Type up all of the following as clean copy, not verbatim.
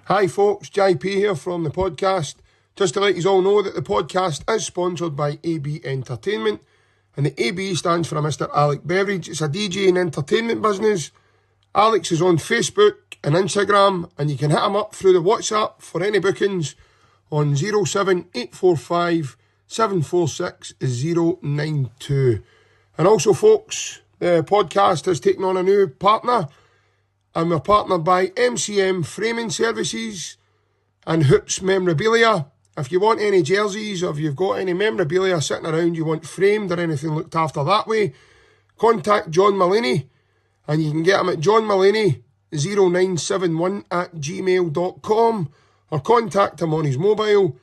Hi folks, JP here from the podcast. Just to let you all know that the podcast is sponsored by AB Entertainment, and the AB stands for Mr. Alec Beveridge. It's a DJ and entertainment business. Alex is on Facebook and Instagram, and you can hit him up through the WhatsApp for any bookings on 07845 746 092. And also folks, the podcast has taken on a new partner, and we're partnered by MCM Framing Services and Hoops Memorabilia. If you want any jerseys, or if you've got any memorabilia sitting around you want framed or anything looked after that way, contact John Mullaney, and you can get him at johnmullaney0971@gmail.com, or contact him on his mobile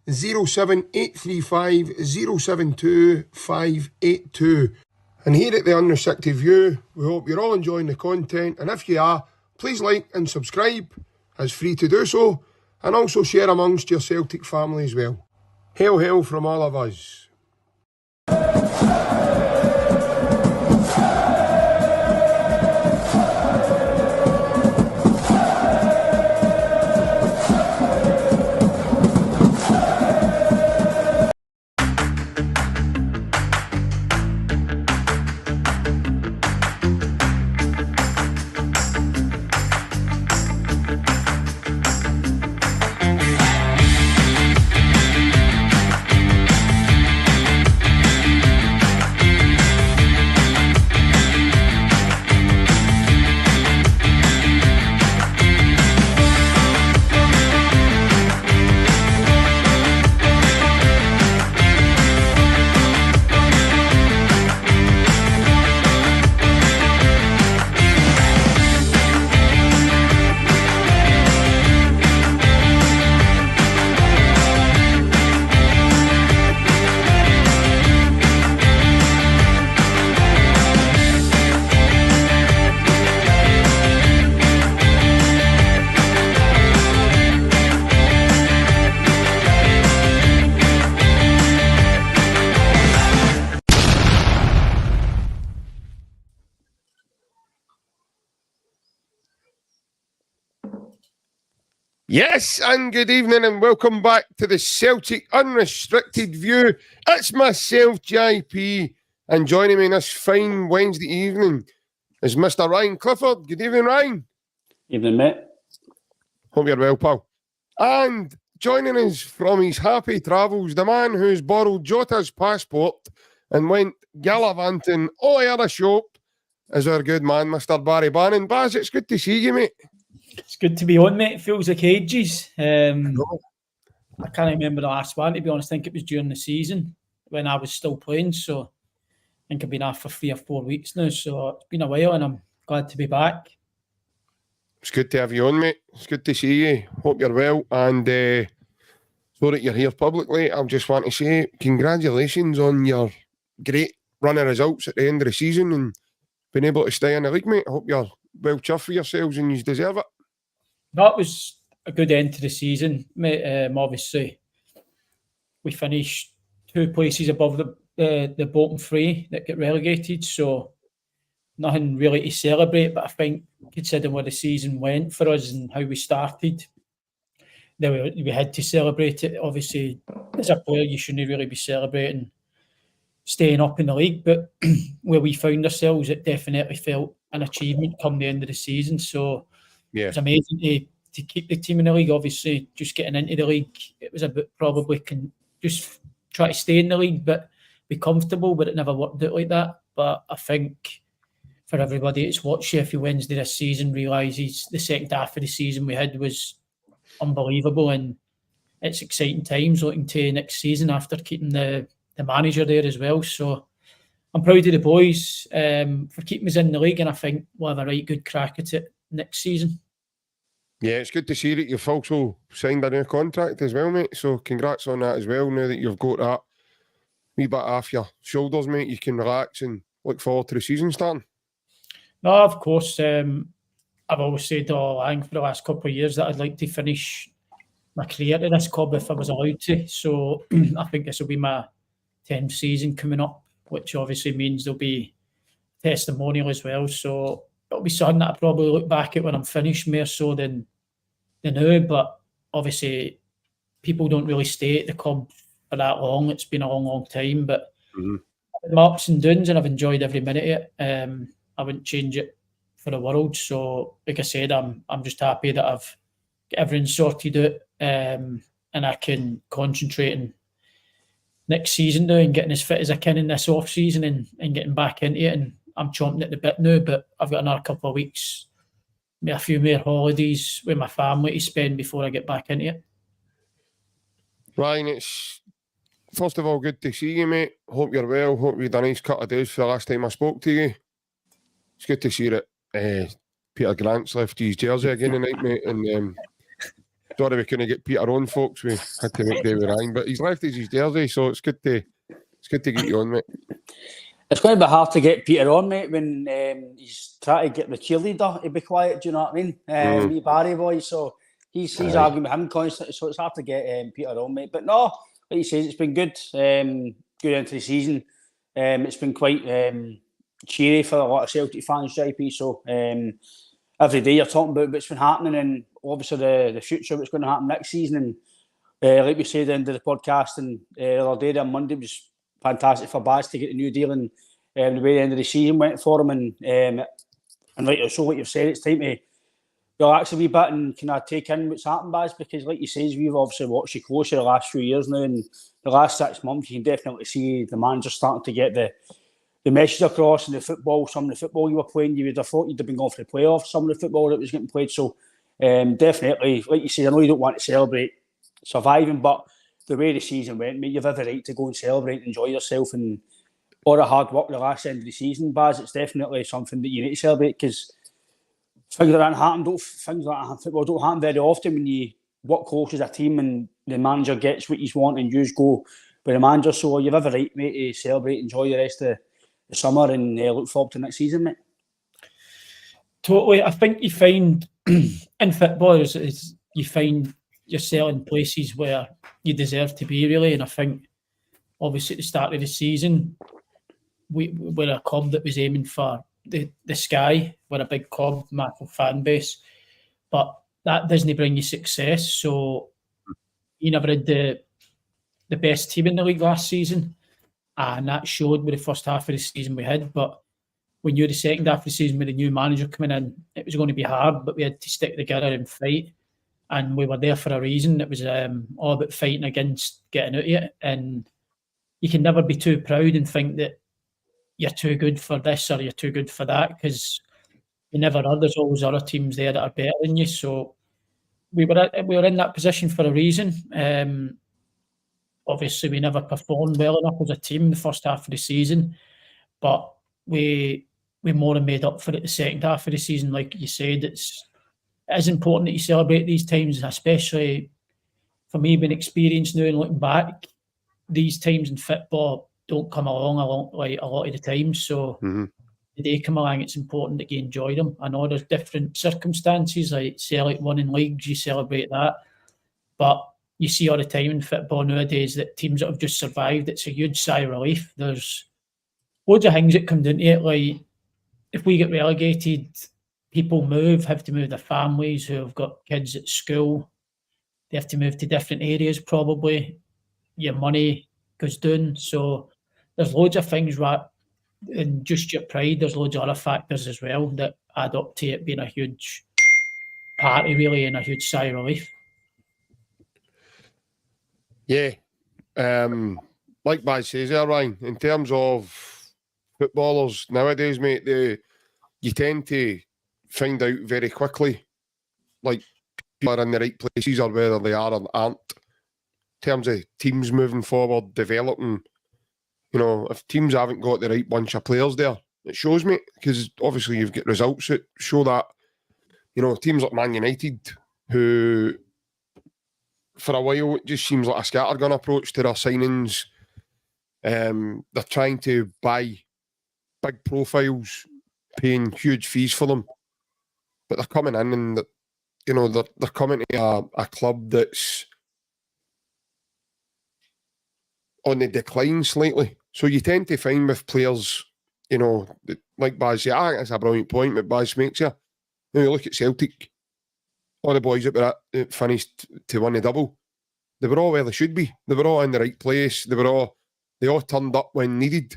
07835 072 582. And here at the Unrestricted View, we hope you're all enjoying the content, and if you are, please like and subscribe. It's free to do so, and also share amongst your Celtic family as well. Hail, hail from all of us. Yes, and good evening, and welcome back to the Celtic Unrestricted View. It's myself, JP, and joining me this fine Wednesday evening is Mr. Ryan Clifford. Good evening, Ryan. Evening, mate. Hope you're well, pal. And joining us from his happy travels, the man who's borrowed Jota's passport and went gallivanting all over the shop, is our good man, Mr. Barry Bannan. Baz, it's good to see you, mate. It's good to be on, mate. It feels like ages. I can't remember the last one, to be honest. I think it was during the season when I was still playing. So I think I've been off for 3 or 4 weeks now. So it's been a while, and I'm glad to be back. It's good to have you on, mate. It's good to see you. Hope you're well. And so that you're here publicly, I just want to say congratulations on your great run of results at the end of the season and being able to stay in the league, mate. I hope you're well chuffed for yourselves and you deserve it. That was a good end to the season, mate. Obviously, we finished 2 places above the bottom 3 that get relegated, so nothing really to celebrate. But I think, considering where the season went for us and how we started, then we had to celebrate it. Obviously, as a player, you shouldn't really be celebrating staying up in the league, but where we found ourselves, it definitely felt an achievement come the end of the season. So yeah, it was amazing to keep the team in the league. Obviously, just getting into the league, it was a bit probably can just try to stay in the league, but be comfortable. But it never worked out like that. But I think for everybody that's watched Sheffield Wednesday this season realises the second half of the season we had was unbelievable, and it's exciting times looking to next season after keeping the manager there as well. So I'm proud of the boys for keeping us in the league, and I think we'll have a right good crack at it next season. Yeah, it's good to see that you've also signed a new contract as well, mate. So congrats on that as well. Now that you've got that wee bit off your shoulders, mate, you can relax and look forward to the season starting. No, of course. I've always said all along for the last couple of years that I'd like to finish my career at this club if I was allowed to. So I think this will be my 10th season coming up, which obviously means there'll be testimonial as well. So it'll be something that I probably look back at when I'm finished more so than now, but obviously people don't really stay at the club for that long. It's been a long time, but my ups and downs, and I've enjoyed every minute of it. I wouldn't change it for the world. So, like I said, I'm just happy that I've got everything sorted out, and I can concentrate on next season now and getting as fit as I can in this off season and getting back into it. And I'm chomping at the bit now, but I've got another couple of weeks, maybe a few more holidays with my family to spend before I get back into it. Ryan, it's first of all good to see you, mate. Hope you're well. Hope you had a nice couple of days for the last time I spoke to you. It's good to see that Peter Grant's left his jersey again tonight, mate. And sorry we couldn't get Peter on, folks. We had to make David Ryan, but he's left his jersey, so it's good to get you on, mate. It's going to be hard to get Peter on, mate, when he's trying to get the cheerleader to be quiet. Do you know what I mean? Me Barry boy, so he's arguing with him constantly, so it's hard to get Peter on, mate. But no, like you said, it's been good. Good into the season. It's been quite cheery for a lot of Celtic fans, JP. So every day you're talking about what's been happening and obviously the future, what's going to happen next season. And like we said at the end of the podcast, and the other day on Monday was fantastic for Baz to get the new deal, and the way the end of the season went for him. And like you've said, it's time to relax a wee bit and kind of take in what's happened, Baz, because like you said, we've obviously watched you closely the last few years now, and the last 6 months you can definitely see the manager starting to get the message across in the football. Some of the football you were playing, you would have thought you'd have been going for the playoffs, some of the football that was getting played. So definitely, like you say, I know you don't want to celebrate surviving, but the way the season went, mate, you've every right to go and celebrate and enjoy yourself, and all the hard work the last end of the season, Baz, it's definitely something that you need to celebrate, because things like that happen. Things like that in football don't happen very often when you work close as a team and the manager gets what you want and you go with the manager. So you've every right, mate, to celebrate, enjoy the rest of the summer, and look forward to next season, mate. Totally. I think you find in football is you find yourself in places where you deserve to be, really. And I think obviously at the start of the season we're a club that was aiming for the sky. We're a big club, massive fan base, but that doesn't bring you success. So you never had the best team in the league last season, and that showed with the first half of the season we had. But when you're the second half of the season with a new manager coming in, it was going to be hard, but we had to stick together and fight. And we were there for a reason. It was all about fighting against getting out of it. And you can never be too proud and think that you're too good for this or you're too good for that, because you never are. There's always other teams there that are better than you. So we were in that position for a reason. Obviously, we never performed well enough as a team the first half of the season, but we more than made up for it the second half of the season. Like you said, it is important that you celebrate these times, especially for me being experienced now and looking back. These times in football don't come along a lot of the time. So the day come along, it's important that you enjoy them. I know there's different circumstances, like Celtic winning leagues, you celebrate that. But you see all the time in football nowadays that teams that have just survived, it's a huge sigh of relief. There's loads of things that come into it, like if we get relegated, people have to move their families who have got kids at school. They have to move to different areas probably. Your money goes down. So there's loads of things, right? And just your pride, there's loads of other factors as well that add up to it being a huge party, really, and a huge sigh of relief. Yeah. Like Baz says there, Ryan, in terms of footballers nowadays, mate, you tend to find out very quickly, like, people are in the right places or whether they are or aren't. In terms of teams moving forward, developing, if teams haven't got the right bunch of players there, it shows, mate, because obviously you've got results that show that, teams like Man United, who for a while it just seems like a scattergun approach to their signings. They're trying to buy big profiles, paying huge fees for them, but they're coming in and they're coming to a club that's on the decline slightly. So you tend to find with players, like Baz, I think that's a brilliant point that Baz makes here. You look at Celtic, all the boys that were that finished to win the double, they were all where they should be. They were all in the right place. They all turned up when needed.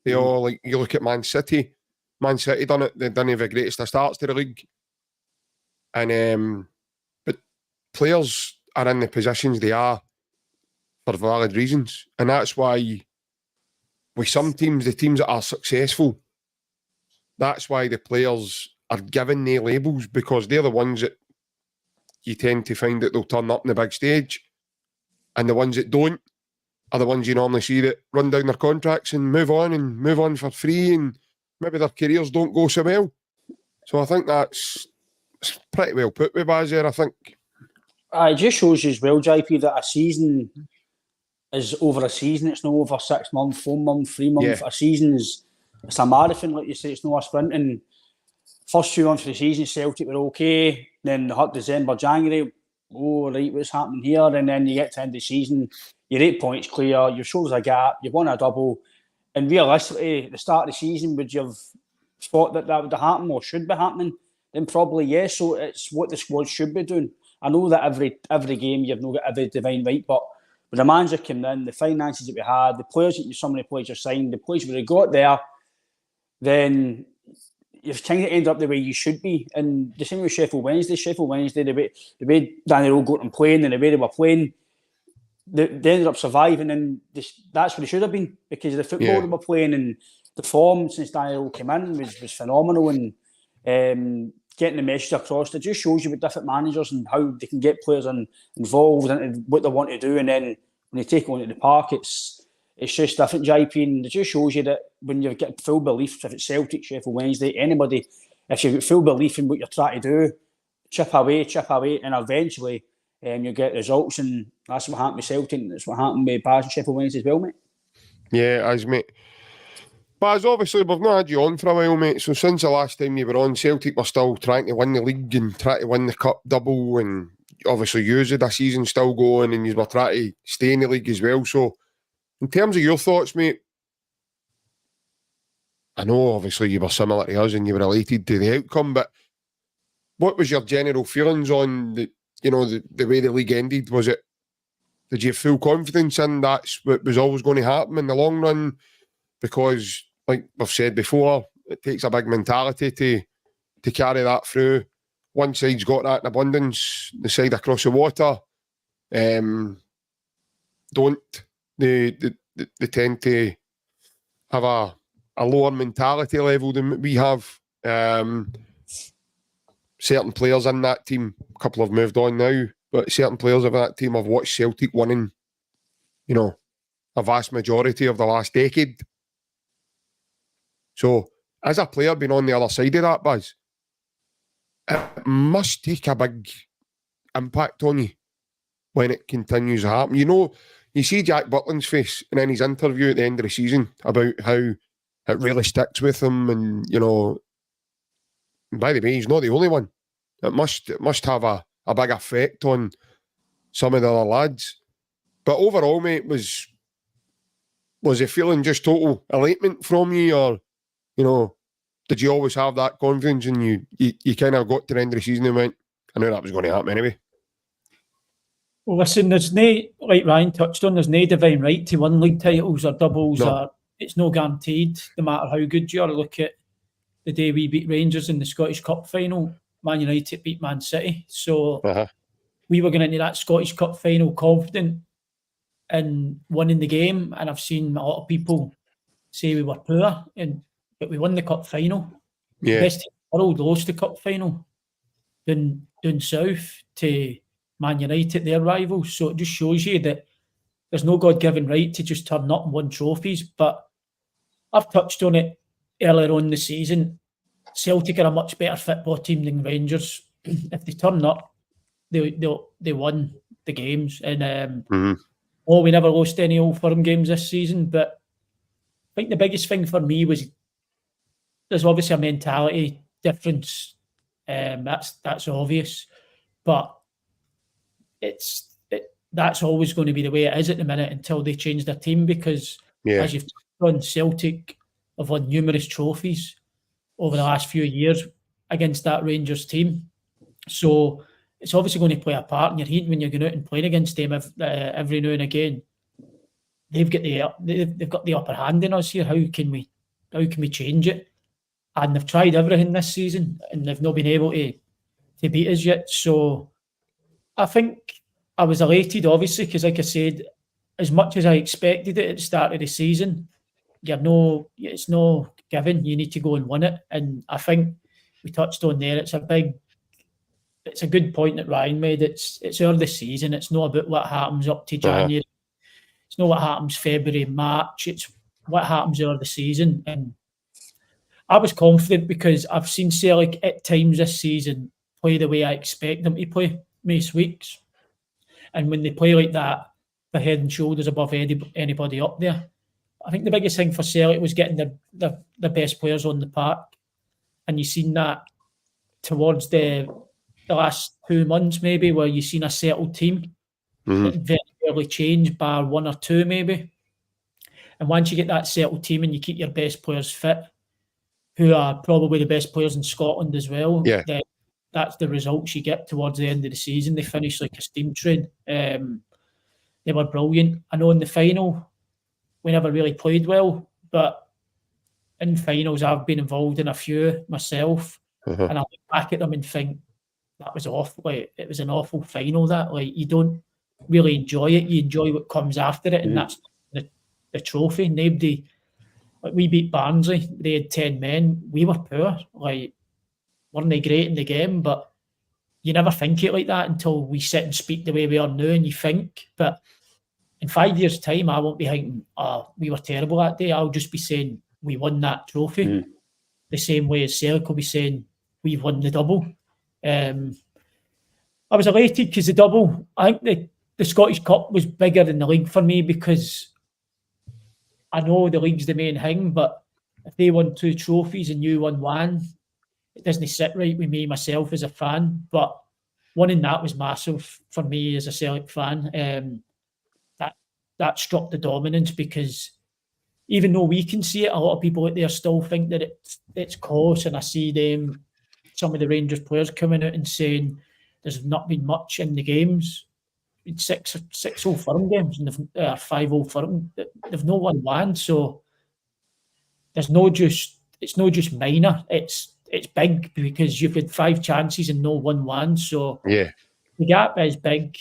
They all, like, you look at Man City done it. They didn't have the greatest of starts to the league. And but players are in the positions they are for valid reasons. And that's why with some teams, the teams that are successful, that's why the players are given their labels, because they're the ones that you tend to find that they'll turn up on the big stage. And the ones that don't are the ones you normally see that run down their contracts and move on for free, and maybe their careers don't go so well. So I think that's pretty well put with Baz there, I think. It just shows you as well, JP, that a season is over a season. It's not over 6 months, 4 months, 3 months. Yeah. A season it's a marathon, like you say. It's not a sprint. And first 2 months of the season, Celtic were okay. Then hot December, January, oh, right, what's happening here? And then you get to the end of the season, you're 8 points clear, your shoulders a gap, you've won a double. And realistically, at the start of the season, would you have thought that would happen or should be happening? Then probably yes. So it's what the squad should be doing. I know that every game you've not got every divine right, but when the manager came in, the finances that we had, the players that some of the players are signed, the players we got there, then you've kind of ended up the way you should be. And the same with Sheffield Wednesday, the way Daniel got them playing and the way they were playing, they ended up surviving, and that's what they should have been, because of the football they were playing, and the form since Daniel came in was phenomenal. And getting the message across, it just shows you with different managers and how they can get players involved into what they want to do, and then when they take on to the park, it's just different, JP, and it just shows you that when you've got full belief, if it's Celtic, Sheffield Wednesday, anybody, if you've got full belief in what you're trying to do, chip away, and eventually you get results, and that's what happened with Celtic, and that's what happened with Baz and Sheffield Wednesday as well, mate. Yeah, as mate. Baz, obviously, we've not had you on for a while, mate, so since the last time you were on, Celtic were still trying to win the league and trying to win the cup double, and obviously you had a season still going, and you were trying to stay in the league as well. So in terms of your thoughts, mate, I know obviously you were similar to us and you were elated to the outcome, but what was your general feelings on the way the league ended? Did you have full confidence in that's what was always going to happen in the long run? Because, like we've said before, it takes a big mentality to carry that through. One side's got that in abundance, the side across the water don't. They tend to have a lower mentality level than we have. Certain players in that team, a couple have moved on now, but certain players of that team have watched Celtic winning, a vast majority of the last decade. So, as a player being on the other side of that, Buzz, it must take a big impact on you when it continues to happen. You see Jack Butland's face in his interview at the end of the season about how it really sticks with him, and by the way, he's not the only one. It must have a big effect on some of the other lads. But overall, mate, was it feeling just total elatement from you, or did you always have that confidence, and you kind of got to the end of the season and went, I knew that was going to happen anyway? Well, listen, there's no, like Ryan touched on, there's no divine right to win league titles or doubles. No. It's no guaranteed, no matter how good you are. Look at the day we beat Rangers in the Scottish Cup final. Man United beat Man City. So we were going into that Scottish Cup final confident in winning the game. And I've seen a lot of people say we were poor, but we won the cup final. Yeah. The best team in the world lost the cup final down south to Man United, their rivals. So it just shows you that there's no God-given right to just turn up and win trophies. But I've touched on it earlier on in the season. Celtic are a much better football team than Rangers. If they turn up, they won the games. And we never lost any Old Firm games this season. But I think the biggest thing for me was there's obviously a mentality difference. That's obvious. But that's always going to be the way it is at the minute until they change their team, because as you've done, Celtic have won numerous trophies over the last few years against that Rangers team. So it's obviously going to play a part in your head when you're going out and playing against them every now and again. They've got the upper hand in us here. How can we change it? And they've tried everything this season, and they've not been able to beat us yet. So I think I was elated, obviously, because, like I said, as much as I expected it at the start of the season, it's no given. You need to go and win it. And I think we touched on there. It's a good point that Ryan made. It's early season. It's not about what happens up to January. It's not what happens February, March. It's what happens early the season. And I was confident because I've seen Celtic at times this season play the way I expect them to play most weeks. And when they play like that, they're head and shoulders above anybody up there. I think the biggest thing for Celtic was getting the best players on the park. And you've seen that towards the last 2 months, maybe, where you've seen a settled team that very rarely change, bar one or two, maybe. And once you get that settled team and you keep your best players fit, who are probably the best players in Scotland as well, then that's the results you get towards the end of the season. They finish like a steam train. They were brilliant. I know in the final, we never really played well, but in finals, I've been involved in a few myself, and I look back at them and think, that was awful. Like, it was an awful final, that. Like, you don't really enjoy it. You enjoy what comes after it, and that's the trophy. Nobody... Like, we beat Barnsley. They had 10 men. We were poor. Like, weren't they great in the game? But you never think it like that until we sit and speak the way we are now, and you think. But in 5 years' time, I won't be thinking, oh, we were terrible that day. I'll just be saying, we won that trophy. The same way as Celtic will be saying, we've won the double. I was elated because the double, I think the Scottish Cup was bigger than the league for me, because I know the league's the main thing, but if they won 2 trophies and you won 1, it doesn't sit right with me, myself, as a fan. But winning that was massive for me as a Celtic fan. That struck the dominance, because even though we can see it, a lot of people out there still think that it's close. And I see some of the Rangers players coming out and saying there's not been much in the games. It's 6 Old Firm games and 5 Old Firm. They've not won 1, so it's not just minor. It's big, because you've had 5 chances and no won 1. So the gap is big.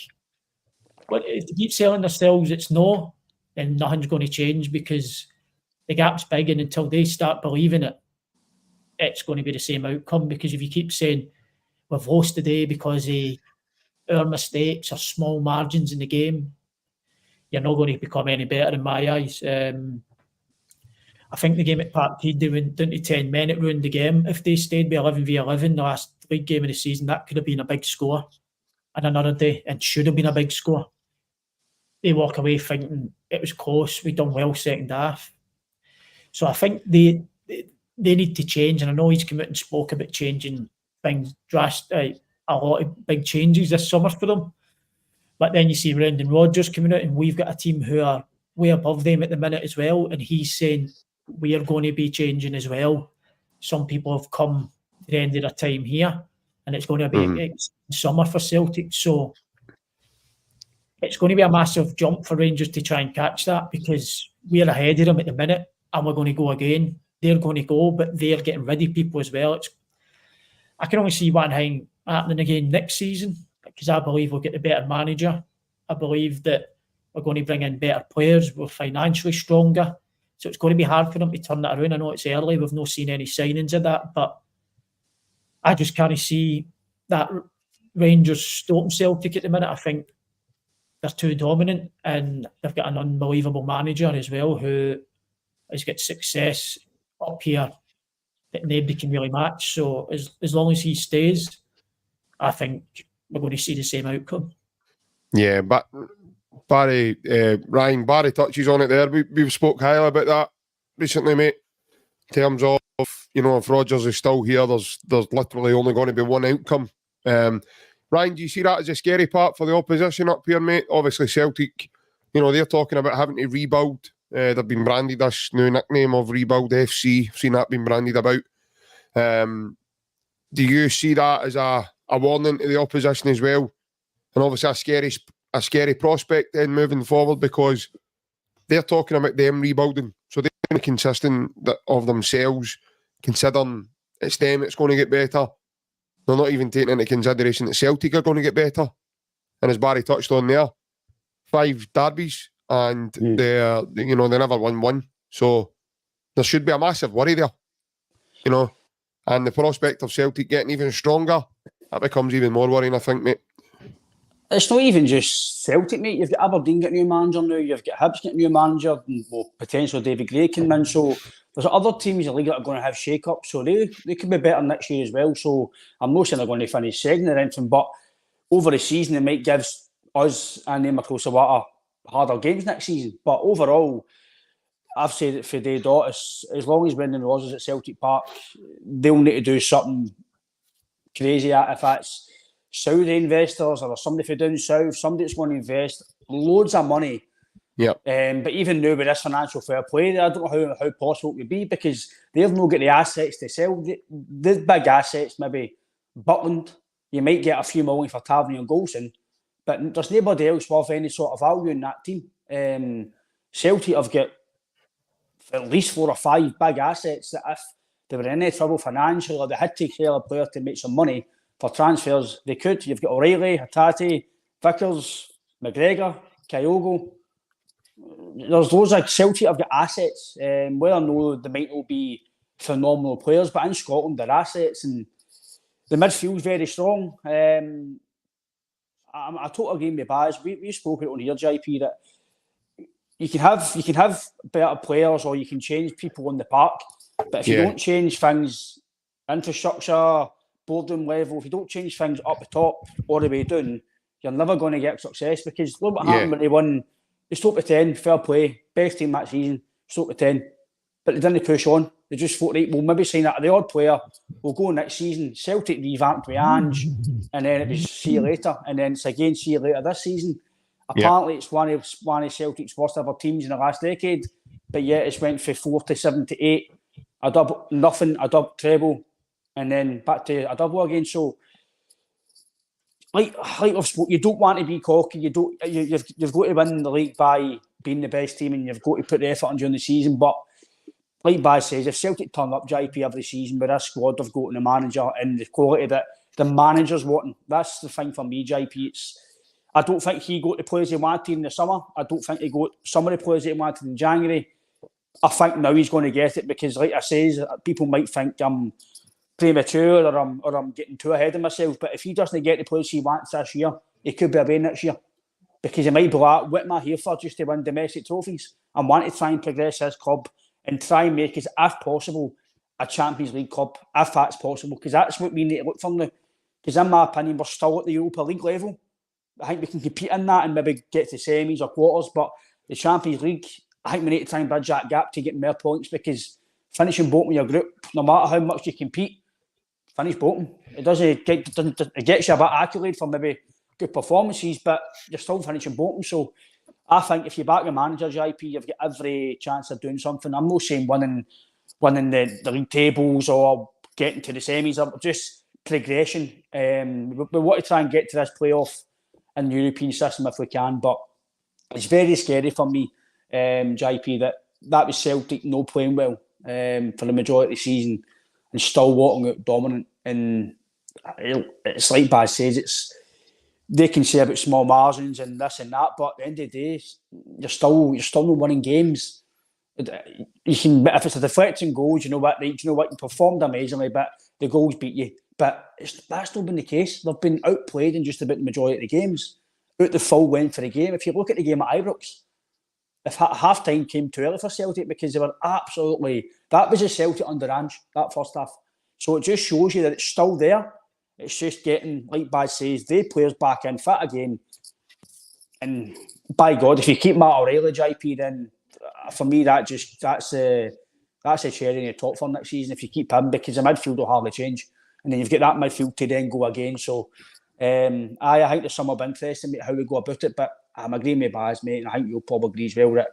But if they keep selling themselves, it's no, then nothing's going to change, because the gap's big, and until they start believing it, it's going to be the same outcome. Because if you keep saying we've lost today because of our mistakes or small margins in the game, you're not going to become any better in my eyes. I think the game at Parkhead, they went down to 10 men, it ruined the game. If they stayed with 11v11, the last big game of the season, that could have been a big score. And another day, and should have been a big score. They walk away thinking it was close, we done well second half. So I think they need to change, and I know he's come out and spoke about changing things drastically, a lot of big changes this summer for them. But then you see Brendan Rodgers coming out, and we've got a team who are way above them at the minute as well, and he's saying we are going to be changing as well. Some people have come to the end of their time here, and it's going to be a summer for Celtic. So it's going to be a massive jump for Rangers to try and catch that, because we're ahead of them at the minute, and we're going to go again. They're going to go, but they're getting rid of people as well. I can only see one thing happening again next season, because I believe we'll get a better manager. I believe that we're going to bring in better players. We're financially stronger. So it's going to be hard for them to turn that around. I know it's early. We've not seen any signings of that, but I just can't see that Rangers stopping Celtic at the minute. I think they're too dominant, and they've got an unbelievable manager as well who has got success up here that nobody can really match. So as long as he stays, I think we're going to see the same outcome. Yeah, but Ryan, Barry touches on it there. We've spoke highly about that recently, mate. In terms of, if Rodgers is still here, there's literally only going to be one outcome. Ryan, do you see that as a scary part for the opposition up here, mate? Obviously, Celtic, they're talking about having to rebuild. They've been branded this new nickname of Rebuild FC. I've seen that being branded about. Do you see that as a a warning to the opposition as well, and obviously a scary prospect then moving forward, because they're talking about them rebuilding, so they're going to be consistent of themselves, considering it's them that's going to get better. They're not even taking into consideration that Celtic are going to get better, and as Barry touched on there, 5 derbies, and they never won one, so there should be a massive worry there, and the prospect of Celtic getting even stronger, that becomes even more worrying, I think, mate. It's not even just Celtic, mate. You've got Aberdeen getting a new manager now. You've got Hibs getting a new manager. And, potentially David Gray can win. So there's other teams in the league that are going to have shake-ups. So they could be better next year as well. So I'm not saying they're going to finish second or anything. But over the season, it might give us and them across the water harder games next season. But overall, I've said it for day dot. As long as Brendan Rodgers at Celtic Park, they'll need to do something crazy. If that's Saudi investors or somebody from down south, somebody that's going to invest loads of money. Yeah. But even now with this financial fair play, I don't know how possible it would be, because they've not got the assets to sell. The big assets, maybe Butland, you might get a few million for Tavernier and Golson, but there's nobody else worth any sort of value in that team. Celtic have got at least 4 or 5 big assets that if they were in any trouble financially or they had to sell a player to make some money for transfers, they could. You've got O'Reilly, Hatate, Vickers, McGregor, Kyogo. There's loads of Celtic have got assets. Whether or no they might not be phenomenal players, but in Scotland they're assets, and the midfield's very strong. I totally agree with Baz. We spoke about it on here, JP, that you can have better players or you can change people on the park, but if you don't change things, infrastructure, boardroom level, if you don't change things up the top or the way down, you're never going to get success. Because look what happened when they won. They stopped at 10, fair play, best team that season, stopped at 10, but they didn't push on. They just thought, right, we'll maybe sign that the odd player, we'll go next season. Celtic revamped with Ange, and then it was see you later, and then it's again see you later this season. Apparently, it's one of Celtic's worst ever teams in the last decade, but yet it's went from 4 to 7 to 8, a double nothing, a double treble, and then back to a double again. So, like I've spoken, you don't want to be cocky. You've got to win the league by being the best team, and you've got to put the effort in during the season. But like Baz says, if Celtic turn up JP every season with this squad they've got and the manager and the quality that the manager's wanting, that's the thing for me, JP. I don't think he got the players he wanted in the summer. I don't think he got some of the players he wanted in January. I think now he's going to get it, because, like I says, people might think I'm premature or I'm getting too ahead of myself. But if he doesn't get the players he wants this year, he could be away next year, because he might be like, what am I here for? Just to win domestic trophies. I want to try and progress his club and try and make us, if possible, a Champions League club, if that's possible, because that's what we need to look for now. Because in my opinion, we're still at the Europa League level. I think we can compete in that and maybe get to semis or quarters, but the Champions League, I think we need to try and bridge that gap to get more points, because finishing bottom of your group, no matter how much you compete, finish bottom. It gets you a bit accolade for maybe good performances, but you're still finishing bottom. So I think if you back the manager, JP, you've got every chance of doing something. I'm not saying winning the league tables or getting to the semis, or just progression. We want to try and get to this playoff in the European system if we can, but it's very scary for me, JP, that was Celtic not playing well for the majority of the season and still walking out dominant. And it's like Baz says, they can say about small margins and this and that, but at the end of the day, you're still not winning games. You can, if it's a deflecting goal, you know what, you performed amazingly, but the goals beat you. But that's not been the case. They've been outplayed in just about the majority of the games, out the full length for the game. If you look at the game at Ibrox, if half-time came too early for Celtic, because they were absolutely... That was a Celtic under Ange, that first half. So it just shows you that it's still there. It's just getting, like Baz says, the players back in fit again. And by God, if you keep Matt O'Reilly, JP, then for me, that's a cherry in the top for next season if you keep him, because the midfield will hardly change. And then you've got that midfield to then go again. So I think there's some of interest in how we go about it, but I'm agreeing with Baz, mate, and I think you'll probably agree as well that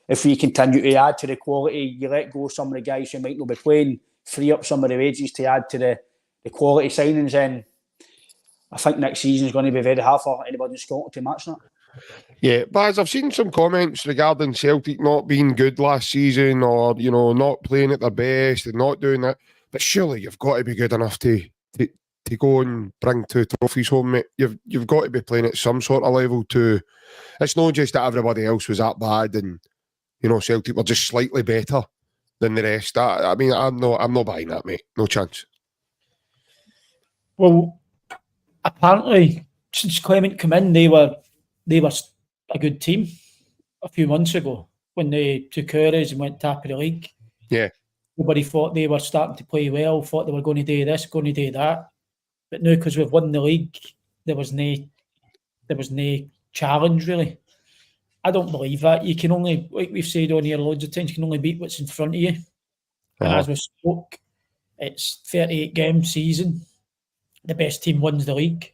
if we continue to add to the quality, you let go some of the guys who might not be playing, free up some of the wages to add to the quality signings, and I think next season is going to be very hard for anybody in Scotland to match that. Yeah, but as I've seen some comments regarding Celtic not being good last season, or not playing at their best and not doing that. But surely you've got to be good enough to go and bring 2 trophies home, mate. You've got to be playing at some sort of level too. It's not just that everybody else was that bad and Celtic were just slightly better than the rest. I mean, I'm not buying that, mate. No chance. Well, apparently since Clement came in, they were a good team a few months ago when they took ours and went top of the league. Yeah. Nobody thought they were starting to play well, thought they were going to do this, going to do that. But now, because we've won the league, there was no challenge, really. I don't believe that. You can only, like we've said on here loads of times, you can only beat what's in front of you. And as we spoke, it's 38-game season. The best team wins the league.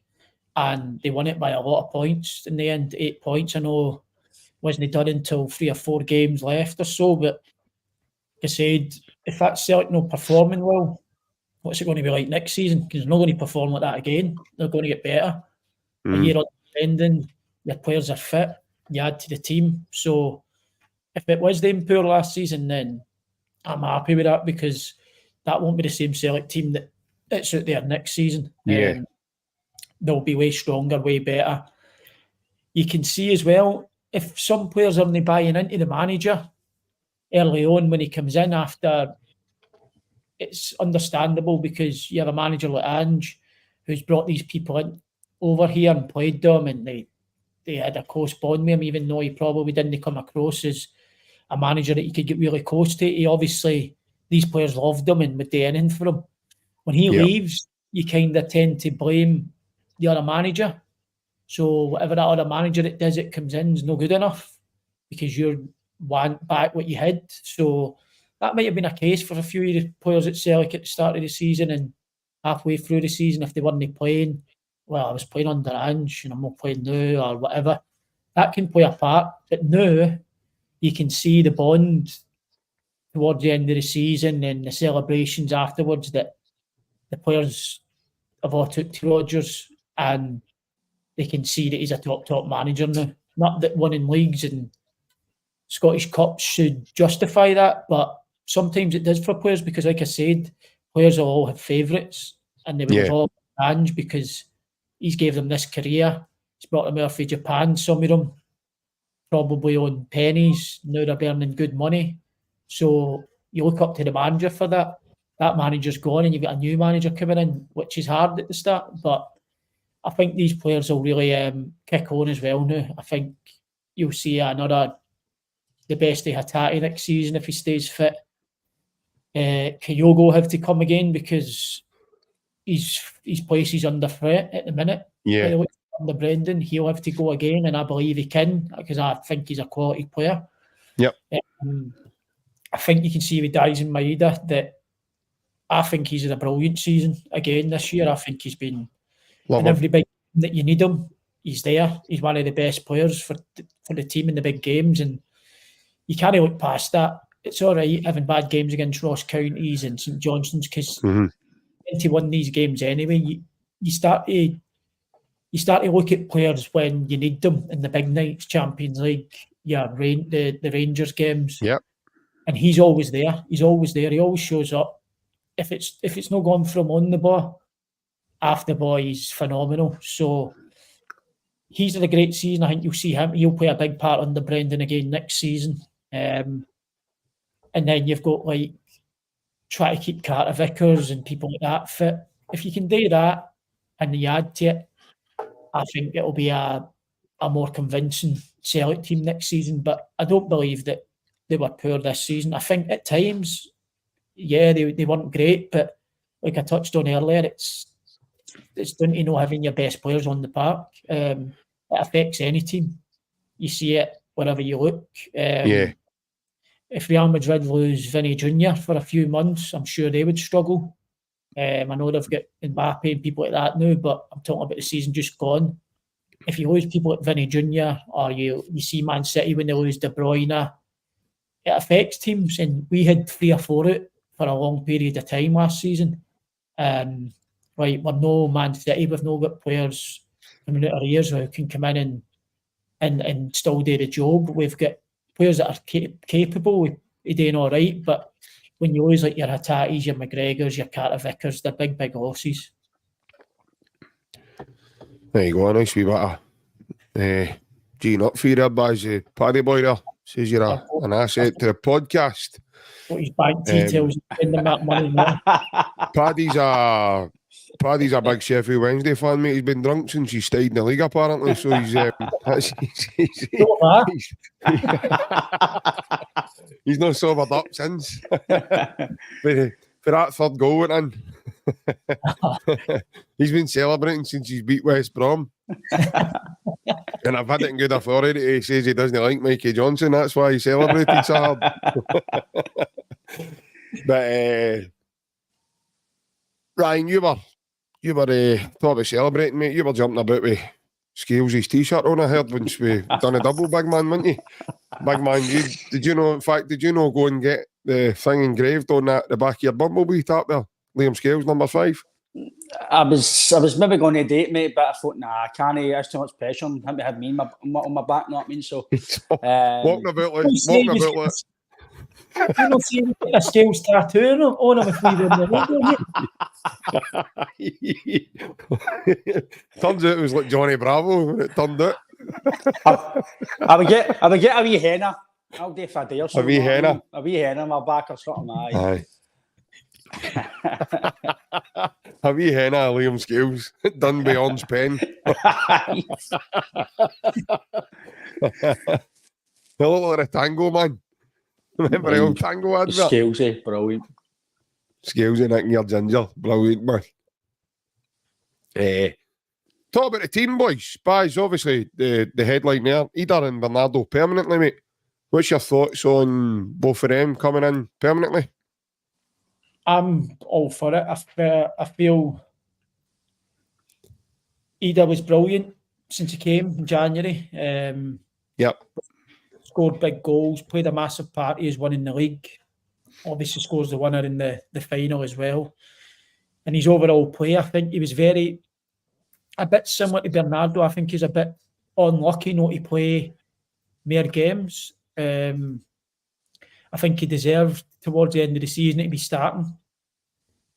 And they won it by a lot of points. In the end, 8 points. I know wasn't done until 3 or 4 games left or so. But like I said, if that's Celtic not performing well, what's it going to be like next season? Because they're not going to perform like that again. They're going to get better. A year on defending, your players are fit, you add to the team. So if it was them poor last season, then I'm happy with that, because that won't be the same Celtic team that's out there next season. Yeah. They'll be way stronger, way better. You can see as well, if some players are only buying into the manager early on when he comes in, after, it's understandable, because you have a manager like Ange who's brought these people in over here and played them, and they had a close bond with him, even though he probably didn't come across as a manager that you could get really close to. He obviously, these players loved him and would do anything for him. When he leaves, you kind of tend to blame the other manager. So whatever that other manager that does it comes in is no good enough, because you want back what you had. So that might have been a case for a few of the players at Celtic at the start of the season, and halfway through the season, if they weren't playing, well, I was playing under Ange and I'm not playing now, or whatever. That can play a part. But now you can see the bond towards the end of the season and the celebrations afterwards that the players have all took to Rodgers, and they can see that he's a top manager now. Not that winning leagues and Scottish Cups should justify that, but sometimes it does for players, because like I said, players will all have favourites, and they will all have Ange because he's gave them this career. He's brought them out from Japan, some of them probably on pennies. Now they're earning good money. So you look up to the manager for that. That manager's gone and you've got a new manager coming in, which is hard at the start. But I think these players will really kick on as well now. I think you'll see the best of Hatate next season if he stays fit. Kyogo have to come again, because his place is under threat at the minute. Yeah. Under Brendan, he'll have to go again, and I believe he can, because I think he's a quality player. Yep. I think you can see with Dyson Maeda that I think he's had a brilliant season again this year. I think he's been in every big game that you need him. He's there. He's one of the best players for the team in the big games, and you can't look past that. It's all right having bad games against Ross Counties and St Johnstone's, because to win these games anyway, you start to look at players when you need them in the big nights, Champions League, the Rangers games. Yep. And he's always there. He's always there. He always shows up. If it's not gone from on the ball, off the ball, he's phenomenal. So he's had a great season. I think you'll see him. He'll play a big part under Brendan again next season. And then you've got try to keep Carter Vickers and people like that fit. If you can do that and you add to it, I think it'll be a more convincing Celtic team next season. But I don't believe that they were poor this season. I think at times, they weren't great, but like I touched on earlier, it's down to not having your best players on the park. It affects any team. You see it wherever you look. If Real Madrid lose Vinny Jr. for a few months, I'm sure they would struggle. I know they've got Mbappe and people like that now, but I'm talking about the season just gone. If you lose people like Vinny Jr. or you see Man City when they lose De Bruyne, it affects teams. And we had 3 or 4 out for a long period of time last season. right, we're no Man City, we've not got players coming out of ears who can come in and still do the job. We've got players that are capable of doing all right, but when you lose like your Hatatis, your McGregors, your Carter Vickers, they're big losses. There you go, a nice wee bit of Gene up for you, boys. Paddy boy there says you're an asset to the podcast. What his bank details, send them that money now. Paddy's a big Sheffield Wednesday fan, mate. He's been drunk since he stayed in the league, apparently. So he's not sobered up since. For that third goal went in. He's been celebrating since he's beat West Brom. And I've had it in good authority. He says he doesn't like Mikey Johnson. That's why he celebrated so hard. But Ryan, you were talking about celebrating, mate. You were jumping about with Scales' t-shirt on, I heard, once we done a double, big man, weren't you? Big man, did you know go and get the thing engraved on the back of your Bumblebee tap there? Liam Scales, number 5. I was maybe going to date, mate, but I thought, nah, I can't. That's too much pressure on him to have me on my back, you know what I mean? So, walking about like. You don't see a Scales tattoo on him if we were in the league. Turns out it was like Johnny Bravo when it turned out. I would get a wee henna. I'll do for a day or so. A wee henna? A wee henna on my back or something, aye. A wee henna, Liam Scales, done by Orange Pen. They look like a tango, man. Remember the old tango advert? Scalesy, brilliant. Scalesy, Nick and your ginger, brilliant, man. Talk about the team, boys. Spies, obviously, the headline there, Idah and Bernardo permanently, mate. What's your thoughts on both of them coming in permanently? I'm all for it. I feel Idah was brilliant since he came in January. Yep. Scored big goals, played a massive part. He's winning the league. Obviously scores the winner in the final as well. And his overall play, I think he was a bit similar to Bernardo. I think he's a bit unlucky not to play more games. I think he deserved towards the end of the season to be starting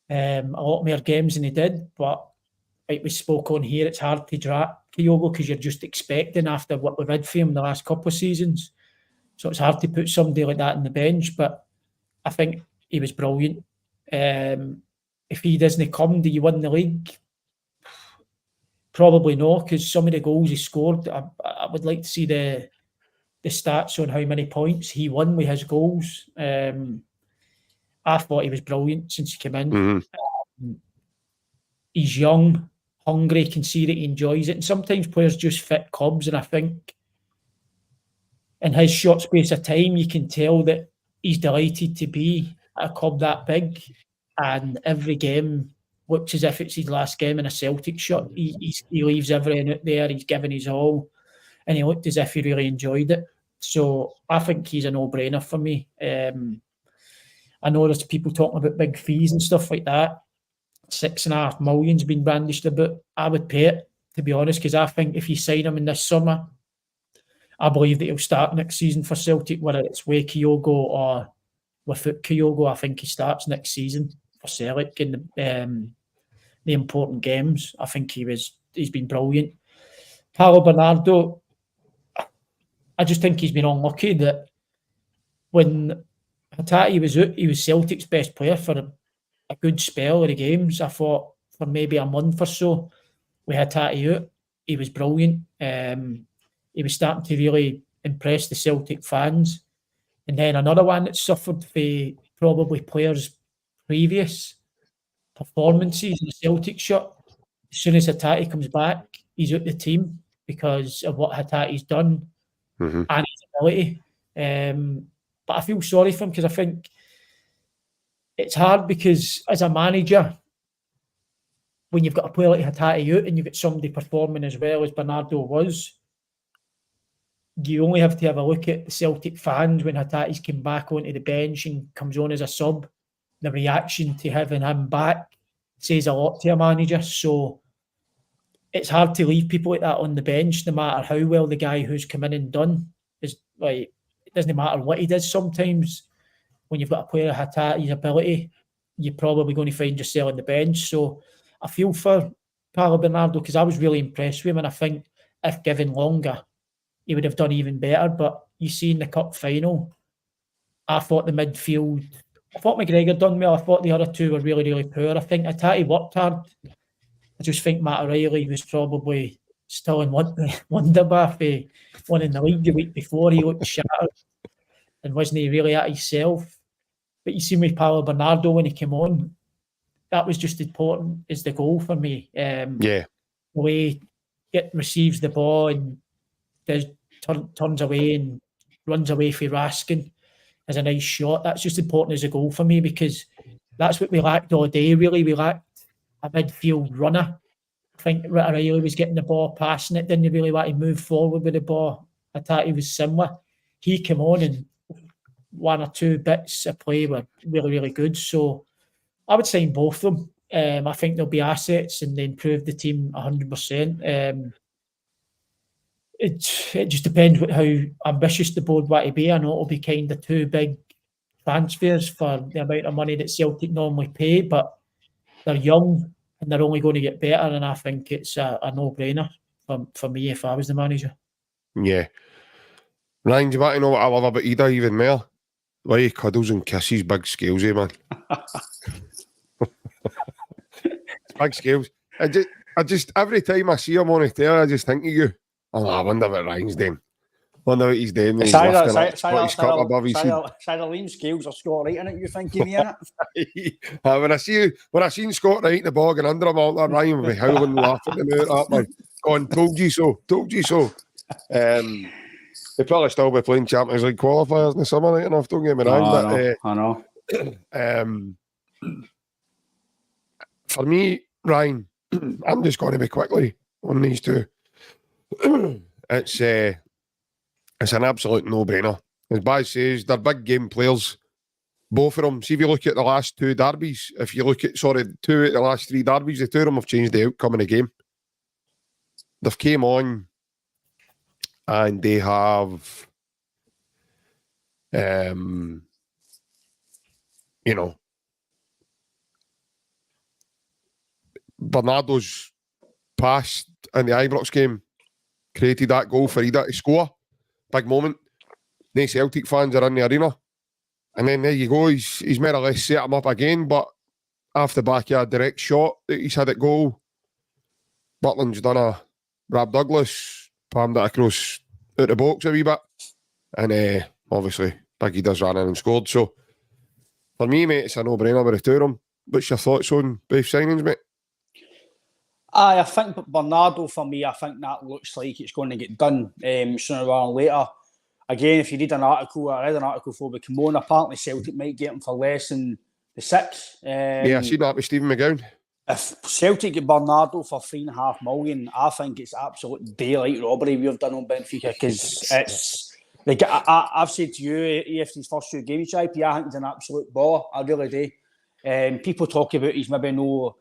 a lot more games than he did. But like we spoke on here, it's hard to drop Kyogo because you're just expecting after what we've had for him the last couple of seasons. So it's hard to put somebody like that on the bench. But I think he was brilliant. If he doesn't come, do you win the league? Probably no, because some of the goals he scored, I would like to see the stats on how many points he won with his goals. I thought he was brilliant since he came in. Mm-hmm. He's young, hungry, can see that he enjoys it. And sometimes players just fit clubs, and I think in his short space of time, you can tell that he's delighted to be at a club that big. And every game looks as if it's his last game in a Celtic shirt. He leaves everything out there. He's given his all. And he looked as if he really enjoyed it. So I think he's a no-brainer for me. I know there's people talking about big fees and stuff like that. 6.5 million's been brandished about. I would pay it, to be honest, because I think if you sign him in this summer, I believe that he'll start next season for Celtic, whether it's with Kyogo or without Kyogo. I think he starts next season for Celtic in the important games. I think he's been brilliant. Paulo Bernardo, I just think he's been unlucky that when Hatate was out, he was Celtic's best player for a good spell of the games. I thought for maybe a month or so with Hatate out, he was brilliant. He was starting to really impress the Celtic fans. And then another one that suffered for probably players' previous performances in the Celtic shirt. As soon as Hatate comes back, he's out the team because of what Hatate's done and his ability. But I feel sorry for him because I think it's hard because as a manager, when you've got a player like Hatate out and you've got somebody performing as well as Bernardo was, you only have to have a look at the Celtic fans when Hatate's came back onto the bench and comes on as a sub. The reaction to having him back says a lot to a manager. So it's hard to leave people like that on the bench, no matter how well the guy who's come in and done is. Like, it doesn't matter what he does. Sometimes when you've got a player of Hatate's ability, you're probably going to find yourself on the bench. So I feel for Paulo Bernardo, because I was really impressed with him, and I think if given longer, he would have done even better. But you see in the cup final, I thought the midfield, I thought McGregor done well. I thought the other two were really, really poor. I think Hatate worked hard. I just think Matt O'Reilly was probably still in wonder for winning the league the week before. He looked shattered and wasn't he really at himself. But you see with Paulo Bernardo, when he came on, that was just as important as the goal for me. The way it receives the ball and turns away and runs away for Raskin is a nice shot. That's just important as a goal for me, because that's what we lacked all day, really. We lacked a midfield runner. I think O'Reilly was getting the ball, passing it, didn't really want to move forward with the ball. Hatate was similar. He came on and one or two bits of play were really, really good. So I would sign both of them. I think they'll be assets and they improve the team 100%. It just depends how ambitious the board want to be. I know it'll be kind of too big transfers for the amount of money that Celtic normally pay, but they're young and they're only going to get better, and I think it's a no-brainer for me if I was the manager. Yeah. Ryan, do you want to know what I love about Idah even more? The way he cuddles and kisses big scales, man. Big scales. I just every time I see him on the telly, I just think of you. Oh, I wonder what Ryan's doing. Wonder what he's doing. He's lifting up his cup above his head. Liam Scales or Scott Wright in it, you think, innit? When I seen Scott Wright in the bog and under him all that, Ryan would be howling, laughing and out, man. Going, told you so. They probably still be playing Champions League qualifiers in the summer, right enough, don't get me wrong. I know. For me, Ryan, I'm just going to be quickly on these two. It's an absolute no-brainer. As Baz says, they're big game players, both of them. See, if you look at the last two derbies, two out of the last three derbies, the two of them have changed the outcome of the game. They've came on and they have, Bernardo's pass in the Ibrox game created that goal for Idah to score. Big moment. No Celtic fans are in the arena. And then there you go. He's more or less set him up again, but off the back of a direct shot that he's had at goal. Butland's done a Rob Douglas, palmed it across out the box a wee bit. And obviously, Biggie does run in and scored. So, for me, mate, it's a no-brainer with the two of them. What's your thoughts on both signings, mate? I think Bernardo, for me, I think that looks like it's going to get done sooner rather than later. Again, if you read an article, I read an article before we come on, apparently Celtic might get him for less than the 6. I seen that with Stephen McGowan. If Celtic get Bernardo for $3.5 million, I think it's absolute daylight robbery we've done on Benfica, because it's like I've said to you after his first 2 games, JP, I think he's an absolute baller. I really do. People talk about he's maybe no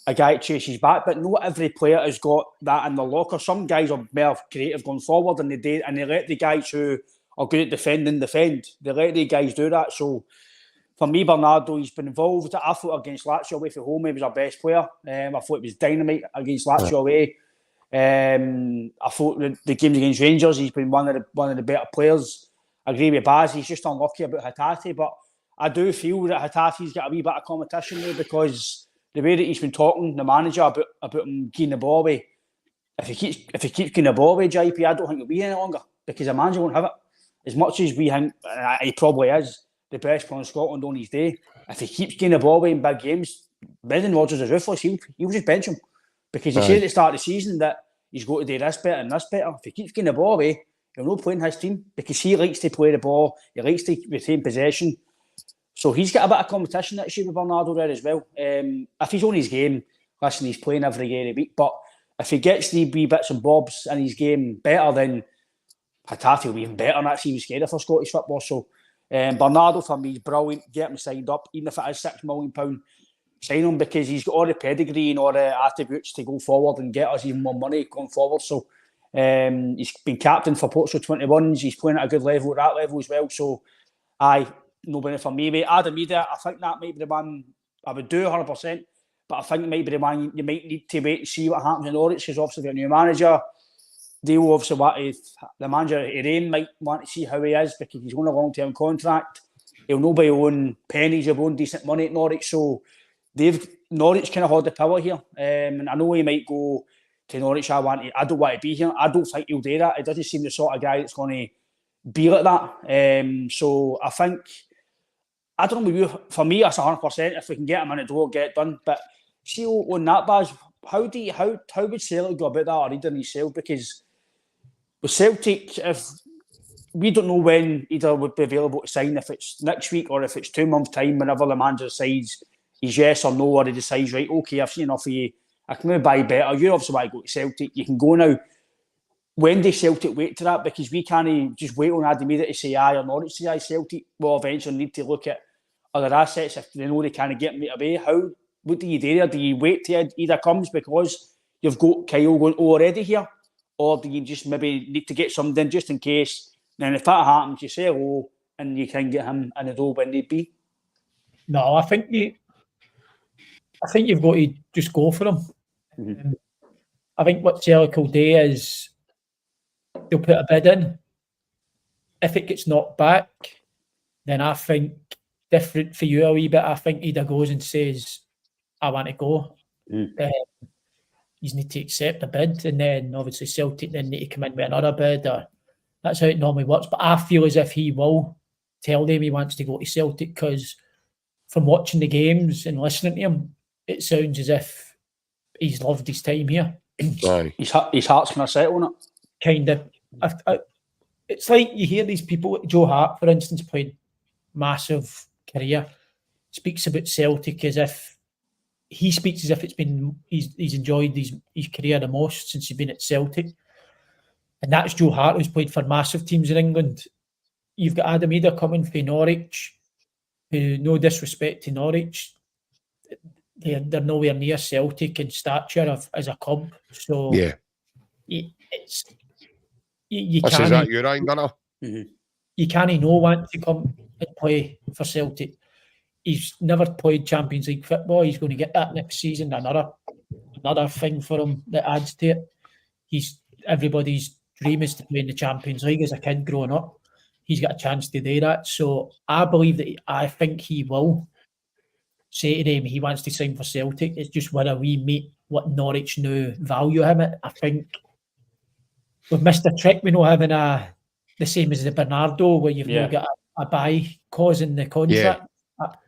a guy that chases back, but not every player has got that in their locker. Some guys are more creative going forward, and they let the guys who are good at defending defend. They let the guys do that. So for me, Bernardo, he's been involved. I thought against Lazio away from home, he was our best player. I thought it was dynamite against Lazio away. I thought the games against Rangers, he's been one of the better players. I agree with Baz. He's just unlucky about Hatate, but I do feel that Hatate's got a wee bit of competition there, because the way that he's been talking, the manager, about him getting the ball away. If he keeps getting the ball away, JP, I don't think he'll be any longer, because the manager won't have it. As much as we think he probably is the best player in Scotland on his day, if he keeps getting the ball away in big games, Brendan Rodgers is ruthless. He'll just bench him, because he said at the start of the season that he's got to do this better and this better. If he keeps getting the ball away, he'll not play in his team, because he likes to play the ball. He likes to retain possession. So he's got a bit of competition that year with Bernardo there as well. If he's on his game, listen, he's playing every day of the week. But if he gets the wee bits and bobs in his game better, then Hatate will be even better. And that's even scary for Scottish football. So Bernardo, for me, is brilliant. Get him signed up, even if it is £6 million. sign him because he's got all the pedigree and all the attributes to go forward and get us even more money going forward. So he's been captain for Portugal 21s. He's playing at a good level at that level as well. So no benefit for me, mate. Adam Idah, I think that might be the one I would do 100%, but I think it might be the one you might need to wait and see what happens in Norwich, because obviously they're a new manager. They will obviously the manager Irain might want to see how he is, because he's on a long-term contract. He'll nobody own pennies, he'll own decent money at Norwich. So Norwich kind of hold the power here. And I know he might go to Norwich. I don't want to be here. I don't think he'll do that. It doesn't seem the sort of guy that's going to be like that. So I think, I don't know, for me, that's 100%. If we can get him in the door, get it done. But see, on that, Baz, how would Celtic go about that, or Idah himself? Because with Celtic, if we don't know when Idah would be available to sign, if it's next week or if it's 2 months' time, whenever the manager decides he's yes or no, or he decides, right, okay, I've seen enough of you, I can maybe buy better. You obviously want to go to Celtic, you can go now. When do Celtic wait to that? Because we can't just wait on Adam Idah to say aye or not to say aye. Celtic will eventually need to look at other assets if they know they can't get him away. What do you do there? Do you wait till Idah comes because you've got Kyle going already here? Or do you just maybe need to get something just in case? Then if that happens, you say hello and you can get him in the door when need be? No, I think you've got to just go for him. Mm-hmm. I think what Celtic will do is they'll put a bid in. If it gets knocked back, then I think, different for you a wee bit, I think Idah goes and says, I want to go. You need to accept a bid, and then obviously Celtic then need to come in with another bid. Or that's how it normally works. But I feel as if he will tell them he wants to go to Celtic, because from watching the games and listening to him, it sounds as if he's loved his time here. His heart's kind of set on it. Kind of. It's like you hear these people, Joe Hart, for instance, played massive career, speaks about Celtic as if he's enjoyed his career the most since he's been at Celtic. And that's Joe Hart, who's played for massive teams in England. You've got Adam Idah coming from Norwich, who, no disrespect to Norwich, they're nowhere near Celtic in stature as a club. So yeah, you can't. Is that you, Ryan Gunner? You can't want to come and play for Celtic. He's never played Champions League football. He's going to get that next season. Another thing for him that adds to it. Everybody's dream is to play in the Champions League as a kid growing up. He's got a chance to do that. So I think he will say to them he wants to sign for Celtic. It's just whether we meet what Norwich now value him at. I think with Mr. Trick, we know having the same as the Bernardo, where you've now got a buy clause in the contract.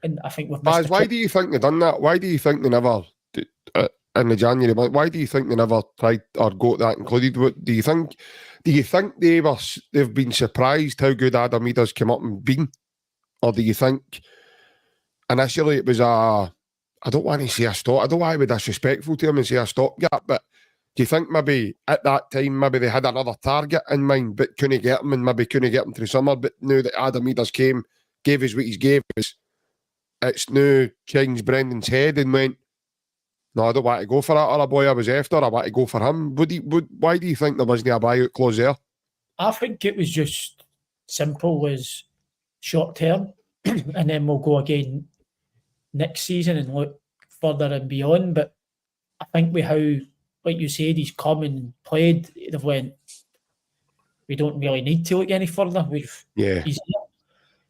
And I think with Baz, why do you think they done that? Why do you think they never, in the January month, why do you think they never tried or got that included? What do you think? Do you think they've been surprised how good Adam Idah's come up and been? Or do you think initially it was I don't want to say a stop, I don't want to be disrespectful to him and say a stopgap, but do you think maybe at that time maybe they had another target in mind but couldn't get him, and maybe couldn't get him through summer, but now that Adam Idah's came, gave us what he's gave us, it's now changed Brendan's head and went, no, I don't want to go for that other boy I was after, I want to go for him. Why do you think there wasn't a buyout clause there? I think it was just simple as short term, and then we'll go again next season and look further and beyond. But I think with how, like you said, he's come and played, they've went, we don't really need to look any further. He's here.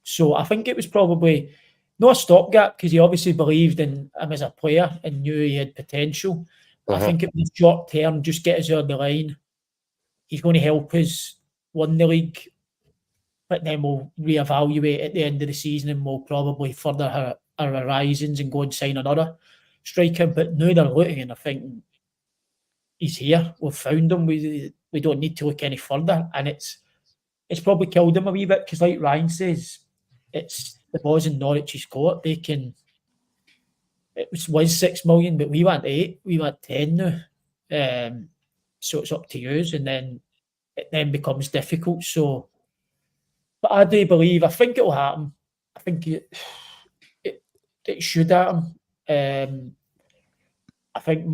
So I think it was probably not a stopgap, because he obviously believed in him as a player and knew he had potential. I think it was short term, just get us on the line. He's going to help us win the league, but then we'll reevaluate at the end of the season and we'll probably further our horizons and go and sign another striker. But now they're looking and I think he's here. We've found him. We don't need to look any further. And it's probably killed him a wee bit, because like Ryan says, it's the boys in Norwich's court. It was 6 million, but we want 8, we want 10 now. So it's up to you, and then it then becomes difficult. So, but I do believe, I think it will happen. I think it should happen. I think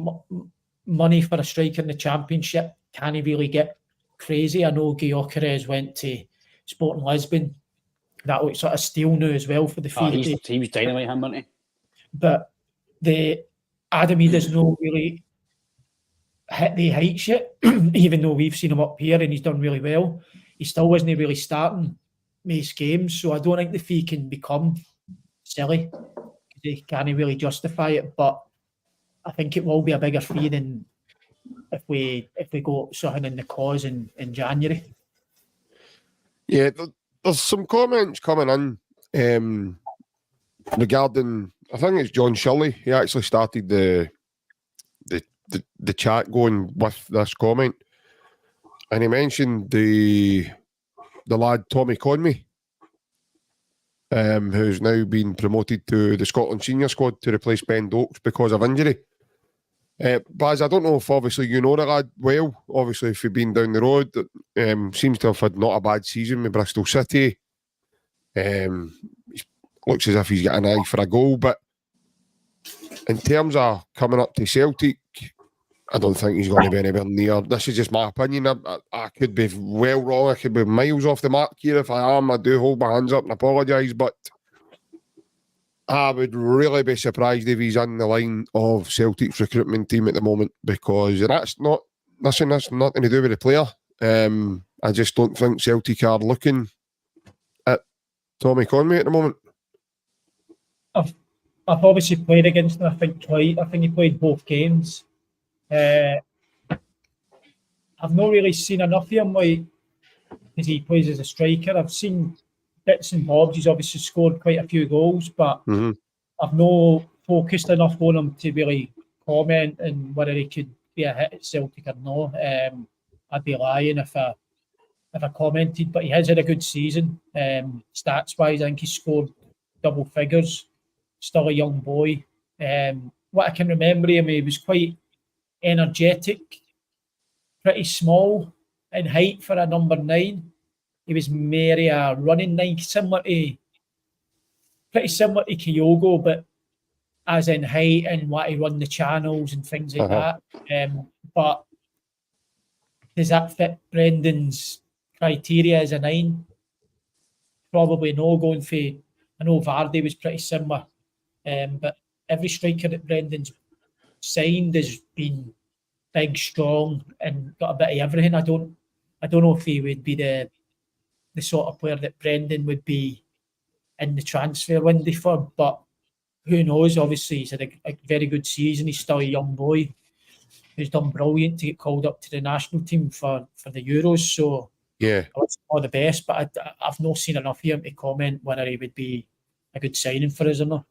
money for a striker in the Championship can't really get crazy. I know Gyökeres went to Sporting Lisbon. That looks like a steal now as well for the fee. He was dynamite, him, wasn't he? But Adam Idah's not really hit the heights yet, even though we've seen him up here and he's done really well. He still wasn't really starting most games, so I don't think the fee can become silly. They can't really justify it, but I think it will be a bigger fee than if we go something in the cause in January. Yeah, there's some comments coming in regarding, I think it's John Shirley. He actually started the chat going with this comment, and he mentioned the lad Tommy Conway, who's now been promoted to the Scotland senior squad to replace Ben Dokes because of injury. Baz, I don't know if obviously you know the lad well. Obviously, if you've been down the road, seems to have had not a bad season with Bristol City. Looks as if he's got an eye for a goal, but in terms of coming up to Celtic, I don't think he's going to be anywhere near. This is just my opinion. I could be well wrong. I could be miles off the mark here. If I am, I do hold my hands up and apologise, but I would really be surprised if he's in the line of Celtic's recruitment team at the moment, because that's nothing to do with the player. I just don't think Celtic are looking at Tommy Conway at the moment. I've obviously played against him, I think twice. I think he played both games. I've not really seen enough of him, because he plays as a striker. I've seen bits and bobs. He's obviously scored quite a few goals, but I've not focused enough on him to really comment on whether he could be a hit at Celtic or not. I'd be lying if I commented, but he has had a good season. Stats-wise, I think he scored double figures. Still a young boy. What I can remember him, he was quite energetic, pretty small in height for a number 9. He was merely a running 9, pretty similar to Kyogo, but as in height and what he run the channels and things like that. But does that fit Brendan's criteria as a 9? Probably no. Going for, I know Vardy was pretty similar, but every striker that Brendan's signed has been big, strong, and got a bit of everything. I don't know if he would be the sort of player that Brendan would be in the transfer window for, but who knows? Obviously, he's had a very good season. He's still a young boy who's done brilliant to get called up to the national team for the Euros. So yeah, I wish him all the best, but I've not seen enough of him to comment whether he would be a good signing for us or not.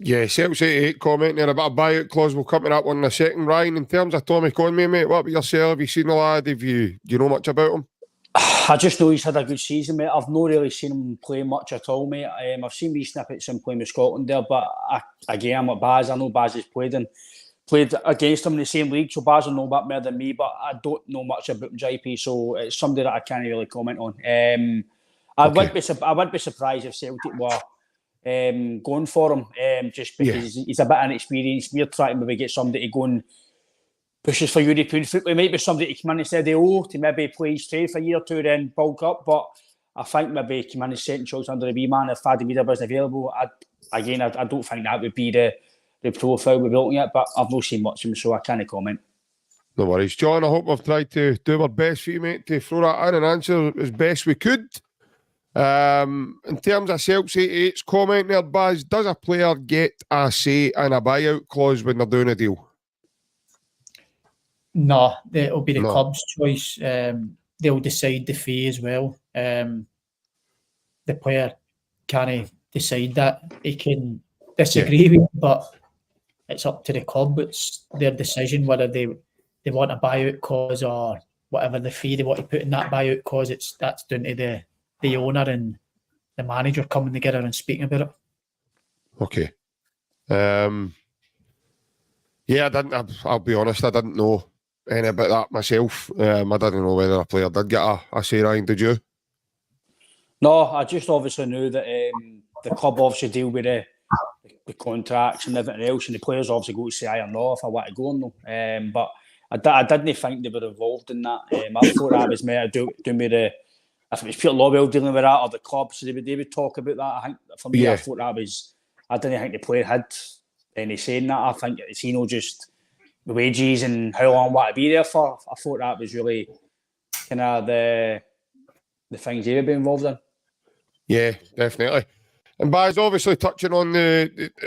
Yeah, Celtic 88 comment there about a buyout clause. We'll come to that one in a second. Ryan, in terms of Tommy Conway, mate, what about yourself? Have you seen the lad? Do you know much about him? I just know he's had a good season, mate. I've not really seen him play much at all, mate. I've seen wee snippets of him playing with Scotland there, but I'm like Baz. I know Baz has played against him in the same league, so Baz will know a bit more than me, but I don't know much about him, JP, so it's somebody that I can't really comment on. I wouldn't be surprised if Celtic were going for him, just because he's a bit inexperienced. We're trying to maybe get somebody to go and pushes for European football. It might be somebody to come in instead of to maybe play straight for a year or two, then bulk up. But I think maybe come in as second choice under the wee man if Adam Idah wasn't available. I don't think that would be the profile we're looking at, but I've not seen much of him, so I can't comment. No worries. John, I hope we've tried to do our best for you, mate, to throw that in and answer as best we could. In terms of Celtics 88's comment there, Baz, does a player get a say in a buyout clause when they're doing a deal? No, it'll be the club's choice. They'll decide the fee as well. The player can't decide that. He can disagree with it, but it's up to the club. It's their decision whether they want a buyout clause or whatever the fee they want to put in that buyout clause. That's down to the owner and the manager coming together and speaking about it. Okay. I'll be honest, I didn't know anything about that myself. I didn't know whether a player did get a say, Ryan, did you? No, I just obviously knew that the club obviously deal with the contracts and everything else, and the players obviously go to say aye or no if I want to go or no. But I didn't think they were involved in that. I thought that was more doing with the, if it was Peter Lawwell dealing with that or the club, so they would talk about that. I think for me, I thought that was, I didn't think the player had any say in that. I think it's just the wages and how long I want to be there for. I thought that was really kind of the things they would be involved in. Yeah, definitely. And Baz, obviously touching on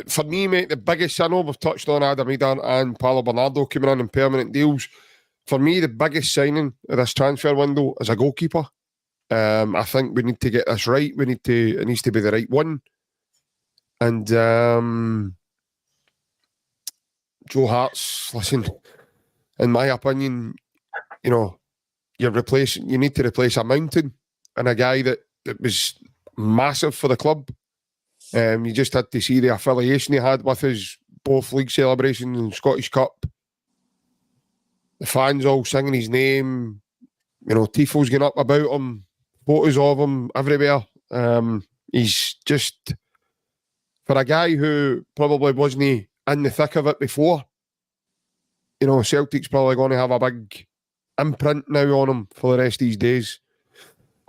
for me, mate, the biggest, I know we've touched on Idah and Paulo Bernardo coming in permanent deals. For me, the biggest signing of this transfer window is a goalkeeper. I think we need to get this right. It needs to be the right one. And Joe Hart's, listen, in my opinion, you need to replace a mountain and a guy that was massive for the club. You just had to see the affiliation he had with his both league celebrations and Scottish Cup. The fans all singing his name. Tifos going up about him. Photos of him everywhere. He's just, for a guy who probably wasn't in the thick of it before, Celtic's probably going to have a big imprint now on him for the rest of his days.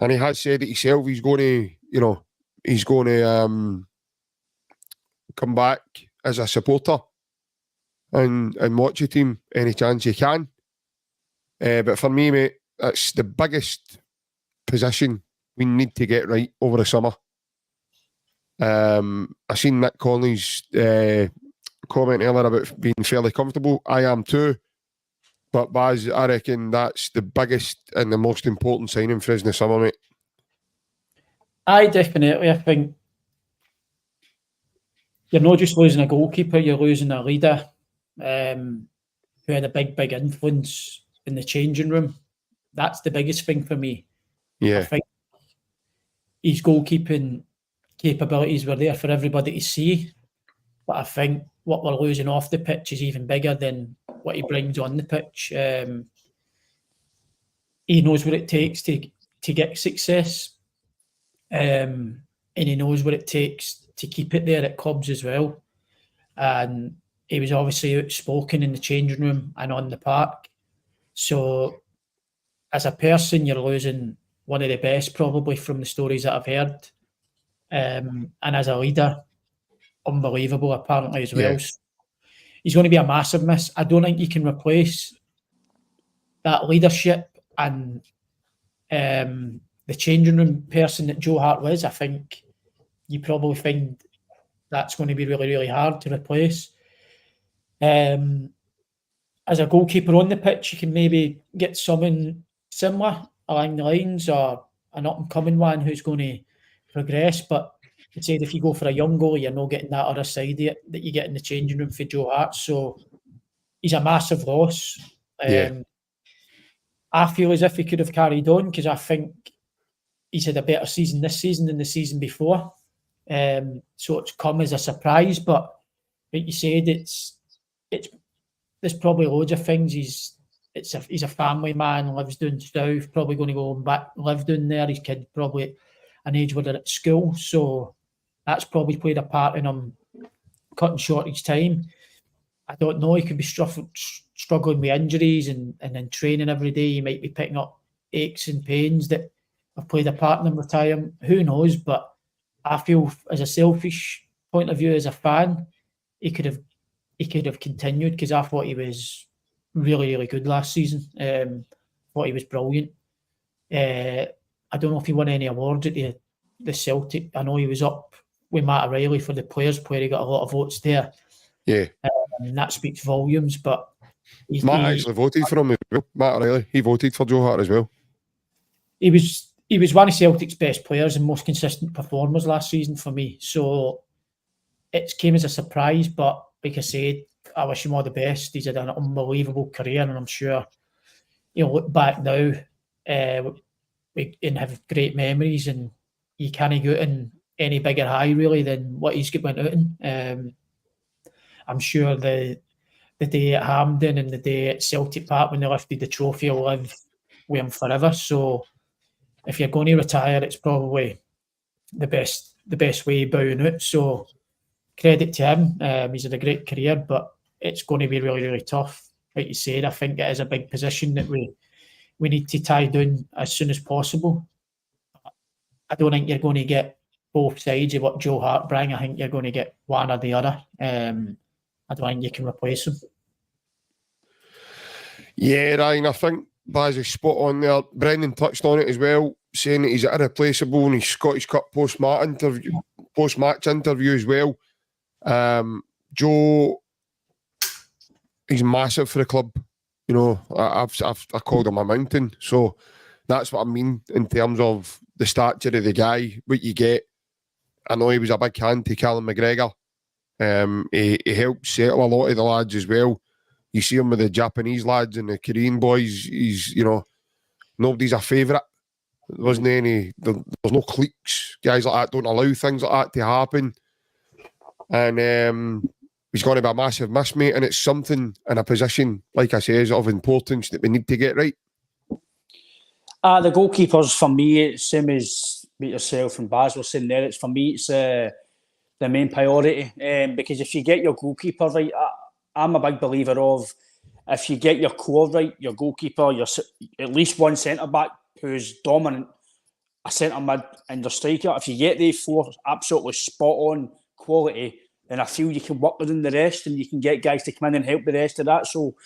And he has said it himself, he's going to come back as a supporter and watch a team any chance he can. But for me, mate, that's the biggest position we need to get right over the summer. I seen Nick Conley's comment earlier about being fairly comfortable. I am too. But Baz, I reckon that's the biggest and the most important signing for us in the summer, mate. I think you're not just losing a goalkeeper, you're losing a leader who had a big influence in the changing room. That's the biggest thing for me. Yeah. I think his goalkeeping capabilities were there for everybody to see, but I think what we're losing off the pitch is even bigger than what he brings on the pitch. He knows what it takes to get success, and he knows what it takes to keep it there at clubs as well. And he was obviously outspoken in the changing room and on the park. So as a person, you're losing one of the best probably from the stories that I've heard. And as a leader, unbelievable apparently as well. Yeah. So he's going to be a massive miss. I don't think you can replace that leadership and the changing room person that Joe Hart was. I think you probably find that's going to be really, really hard to replace. As a goalkeeper on the pitch, you can maybe get someone similar along the lines, or an up-and-coming one who's going to progress. But I'd say if you go for a young goalie, you're not getting that other side of it that you get in the changing room for Joe Hart. So he's a massive loss. I feel as if he could have carried on, because I think he's had a better season this season than the season before. So it's come as a surprise, but like you said, there's probably loads of things. He's a family man, lives down south, probably going to go back, live down there. His kid probably an age where they're at school, so that's probably played a part in him cutting short his time. I don't know, he could be struggling with injuries and then training every day. He might be picking up aches and pains that have played a part in him retiring. Who knows? But I feel, as a selfish point of view, as a fan, he could have continued, because I thought he was really, really good last season. Thought he was brilliant. I don't know if he won any awards at the Celtic. I know he was up with Matt O'Reilly for the Players' Player. He got a lot of votes there. Yeah. And that speaks volumes. But Matt actually voted for him as well. Matt O'Reilly, he voted for Joe Hart as well. He was one of Celtic's best players and most consistent performers last season for me. So it came as a surprise, but like I said, I wish him all the best. He's had an unbelievable career, and I'm sure he'll look back now and have great memories, and you can't go in any bigger high really than what he's went out in. I'm sure the day at Hampden and the day at Celtic Park when they lifted the trophy will live with him forever. So if you're going to retire, it's probably the best way bowing out. So credit to him. He's had a great career, but it's going to be really, really tough. Like you said, I think it is a big position that we need to tie down as soon as possible. I don't think you're going to get both sides of what Joe Hart bring. I think you're going to get one or the other. I don't think you can replace him. Yeah, Ryan, I think Baz is spot on there. Brendan touched on it as well, saying that he's irreplaceable in his Scottish Cup post-match interview as well. Joe, he's massive for the club. You know, I called him a mountain. So that's what I mean in terms of the stature of the guy, what you get. I know he was a big hand to Callum McGregor. He helped settle a lot of the lads as well. You see him with the Japanese lads and the Korean boys. He's, you know, nobody's a favourite. There wasn't any, there's no cliques. Guys like that don't allow things like that to happen. And he's going to be a massive miss, mate. And it's something in a position, like I say, is of importance that we need to get right. The goalkeepers, for me, it's same as yourself and Baz were saying there. It's for me, it's the main priority. Because if you get your goalkeeper right, I'm a big believer of if you get your core right, your goalkeeper, your at least one centre back who's dominant, a centre mid and your striker. If you get these four absolutely spot on quality, then I feel you can work within the rest and you can get guys to come in and help the rest of that. So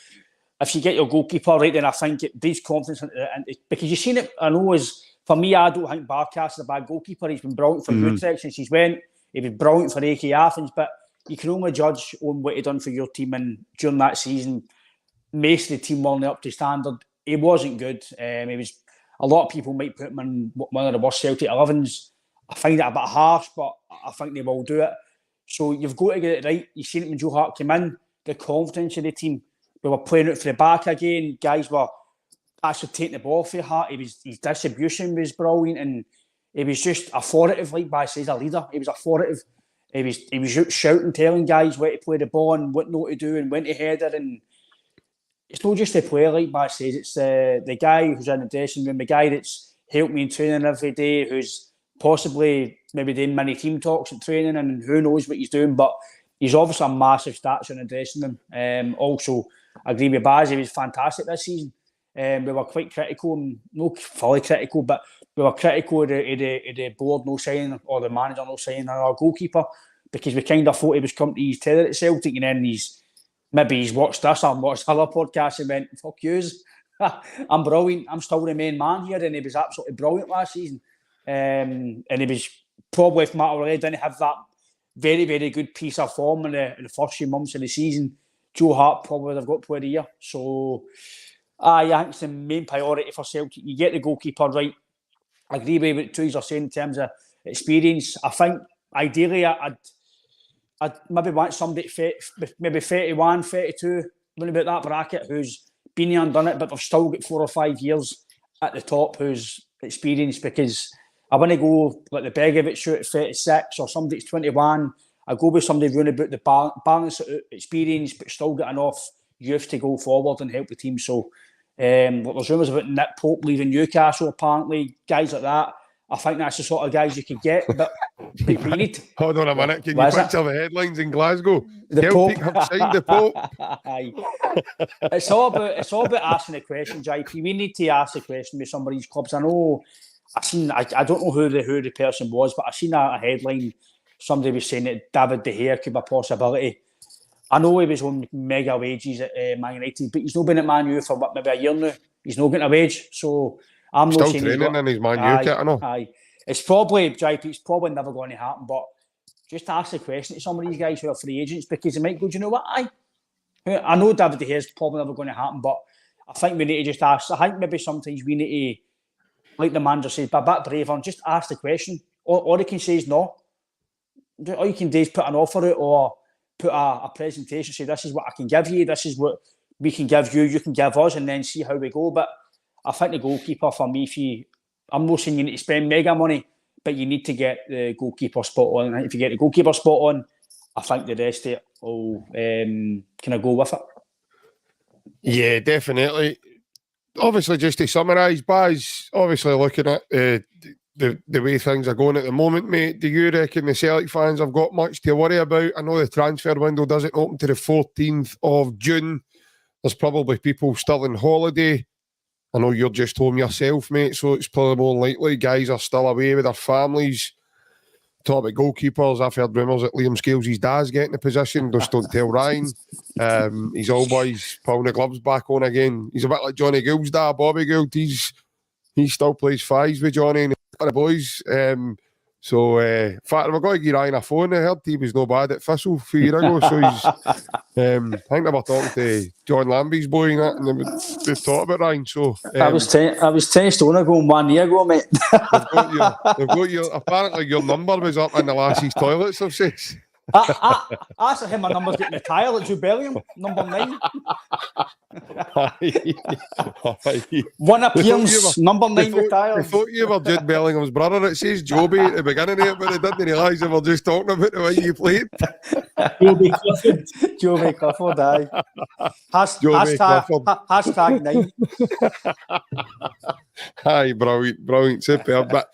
if you get your goalkeeper right, then I think it breeds confidence because you've seen it. I know as for me, I don't think Barkas is a bad goalkeeper. He's been brilliant for Utrecht since he's went. He was brilliant for AK Athens, but you can only judge on what he done for your team. And during that season, most of the team weren't up to standard. He wasn't good. He was. A lot of people might put him in one of the worst Celtic 11s. I find it a bit harsh, but I think they will do it. So you've got to get it right. You've seen it when Joe Hart came in, the confidence of the team. We were playing out for the back again. Guys were actually taking the ball for Hart. His distribution was brilliant, and he was just authoritative, like Baz says, a leader. He was authoritative. He was shouting, telling guys where to play the ball and what not to do and when to head it. And it's not just the player, like Baz says. It's the guy who's in the dressing room, the guy that's helped me in training every day, who's possibly maybe doing many team talks at training, and who knows what he's doing. But he's obviously a massive stature in the dressing room. Also, I agree with Baz, he was fantastic this season. We were quite critical, not fully critical, but we were critical of the board no signing or the manager no signing our goalkeeper because we kind of thought he was coming to his tether at Celtic, and then he's watched this or watched other podcasts and went, fuck yous, I'm brilliant, I'm still the main man here, and he was absolutely brilliant last season. And he was probably, if Matt already didn't have that very, very good piece of form in the first few months of the season, Joe Hart probably would have got player of the year. So I think it's the main priority for Celtic. You get the goalkeeper right. I agree with what two are saying in terms of experience. I think ideally I'd maybe want somebody maybe 31, 32, about that bracket, who's been here and done it, but they've still got 4 or 5 years at the top who's experienced, because I want to go like the Begovic shoot at 36 or somebody that's 21. I go with somebody running about the balance of experience, but still got enough youth to go forward and help the team. So there's rumours about Nick Pope leaving Newcastle, apparently, guys like that. I think that's the sort of guys you could get, but you need to... Hold on a minute, can you picture the headlines in Glasgow? The Celtic Pope. have signed the Pope. It's all about asking the question, JP. We need to ask the question with some of these clubs. I know I don't know who the person was, but I seen a headline. Somebody was saying that David De Gea could be a possibility. I know he was on mega wages at Man United, but he's not been at Man U for maybe a year now. He's not getting a wage, so I'm still not saying training in his Man U kit, I know. It's probably, JP, it's probably never going to happen, but just ask the question to some of these guys who are free agents, because they might go, do you know what, I know David De Gea is probably never going to happen, but I think we need to just ask. I think maybe sometimes we need to, like the manager says, be a bit braver and just ask the question. All he can say is no. All you can do is put an offer out or put a presentation, say this is what I can give you, this is what we can give you, you can give us, and then see how we go. But I think the goalkeeper, for me, I'm not saying you need to spend mega money, but you need to get the goalkeeper spot on. And if you get the goalkeeper spot on, I think the rest of it will kind of go with it. Yeah, definitely. Obviously, just to summarise, Baz, obviously looking at the way things are going at the moment, mate, do you reckon the Celtic fans have got much to worry about? I know the transfer window doesn't open to the 14th of June. There's probably people still on holiday. I know you're just home yourself, mate, so it's probably more likely guys are still away with their families. Talk about goalkeepers. I've heard rumours that Liam Scales' dad's getting the position. Just don't tell Ryan. He's all boys pulling the gloves back on again. He's a bit like Johnny Gould's dad, Bobby Gould. He still plays fives with Johnny and the boys. In fact, we're going to give Ryan a phone. I heard he was no bad at Thistle a few years ago. So he's, I think they were talking to John Lambie's boy and that, and they talked about Ryan. So I was 10 stone ago 1 year ago, mate. they've got your. Apparently, your number was up in the lassie's toilets. I've said. I asked him my number's getting retired at Jubileum, number 9. One appearance, number 9 retired. I thought you were Jude Bellingham's brother. It says Joby at the beginning of it, but I didn't realise they were just talking about the way you played. Joby Clifford. Joby Clifford, aye. Hashtag 9. Aye, brilliant, superb. But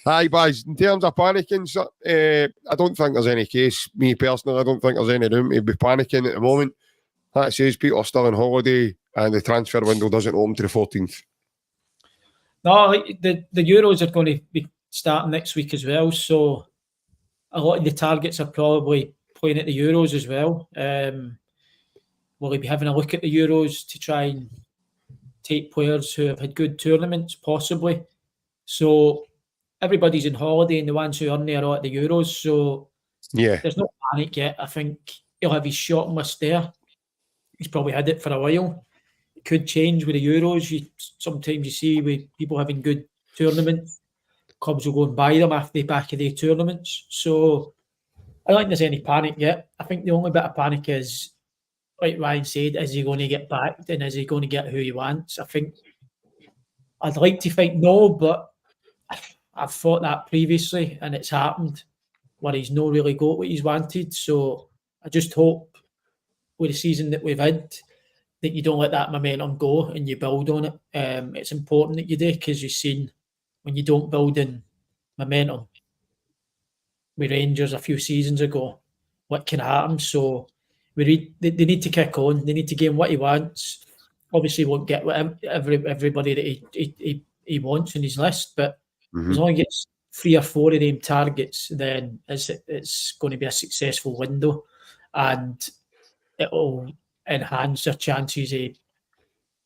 aye, boys, in terms of panicking, I don't think there's any case. Me personally, I don't think there's any room to be panicking at the moment. That says people are still on holiday and the transfer window doesn't open to the 14th. No, like the Euros are going to be starting next week as well, so a lot of the targets are probably playing at the Euros as well. Will he be having a look at the Euros to try and take players who have had good tournaments, possibly? So everybody's on holiday and the ones who aren't there are at the Euros, so yeah, there's no panic yet. I think he'll have his shot list there. He's probably had it for a while. It could change with the Euros. Sometimes you see with people having good tournaments, clubs will go and buy them after the back of their tournaments. So I don't think there's any panic yet. I think the only bit of panic is, like Ryan said, is he going to get backed and is he going to get who he wants? I think I'd like to think no, but I've thought that previously and it's happened where he's not really got what he's wanted. So I just hope with the season that we've had that you don't let that momentum go and you build on it. It's important that you do, because you've seen when you don't build in momentum with Rangers a few seasons ago, what can happen. So they need to kick on. They need to give him what he wants. Obviously, he won't get everybody that he wants in his list, but as long as he gets 3 or 4 of them targets, then it's going to be a successful window, and it'll enhance their chances of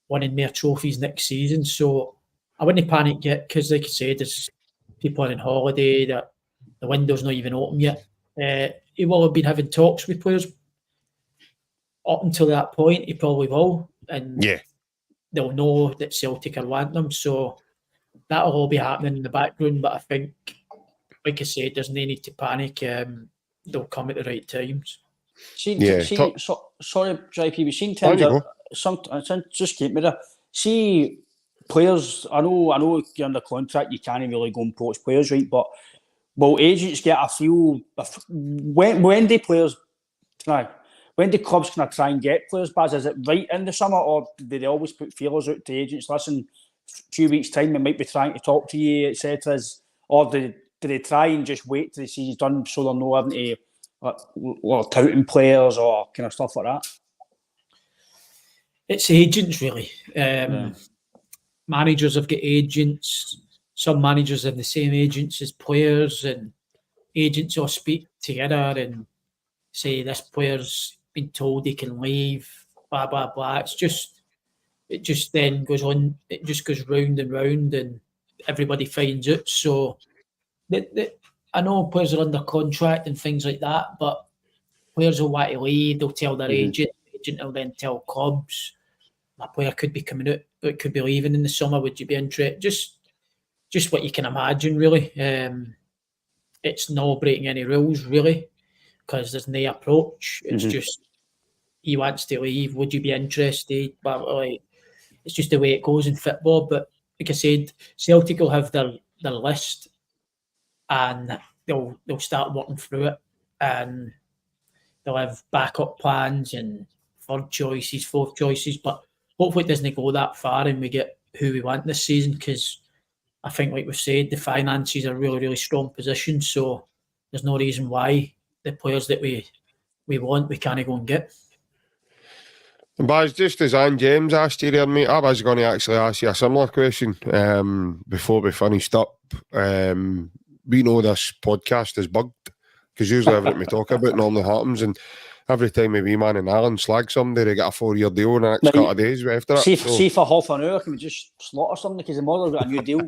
winning more trophies next season. So I wouldn't panic yet, because like I said, there's people on holiday, that the window's not even open yet. He will have been having talks with players up until that point. He probably will, and they'll know that Celtic are wanting them. So that'll all be happening in the background. But I think, like I said, there's no need to panic. They'll come at the right times. Sorry, JP, we've seen terms of just keep me there. See, players, I know you're under contract, you can't really go and poach players, right? But will agents get a feel when do players try? When do clubs kind of try and get players, Baz? Is it right in the summer, or do they always put feelers out to agents? Listen, a few weeks' time, we might be trying to talk to you, etc. Or do they try and just wait till the season's done so they're not having to touting players or kind of stuff like that? It's agents, really. Managers have got agents. Some managers have the same agents as players, and agents will speak together and say this player's been told he can leave, blah blah blah. It just then goes on. It just goes round and round, and everybody finds out. So I know players are under contract and things like that, but players will want to leave. They'll tell their agent. The agent will then tell clubs, my player could be coming out, it could be leaving in the summer. Would you be interested? Just what you can imagine, really. It's not breaking any rules, really, because there's no approach. It's just, he wants to leave. Would you be interested? But it's just the way it goes in football. But like I said, Celtic will have their list, and they'll start working through it, and they'll have backup plans and third choices, fourth choices. But hopefully it doesn't go that far and we get who we want this season, because I think, like we've said, the finances are really, really strong position. So there's no reason why the players that we want, we can't go and get. And Baz, just as Anne James asked you there, mate, I was going to actually ask you a similar question before we finished up. We know this podcast is bugged because usually everything we talk about normally happens, and every time a wee man in Ireland slag somebody, they get a 4-year deal in the next couple of days after it. See for half an hour, can we just slaughter something because the mother's got a new deal?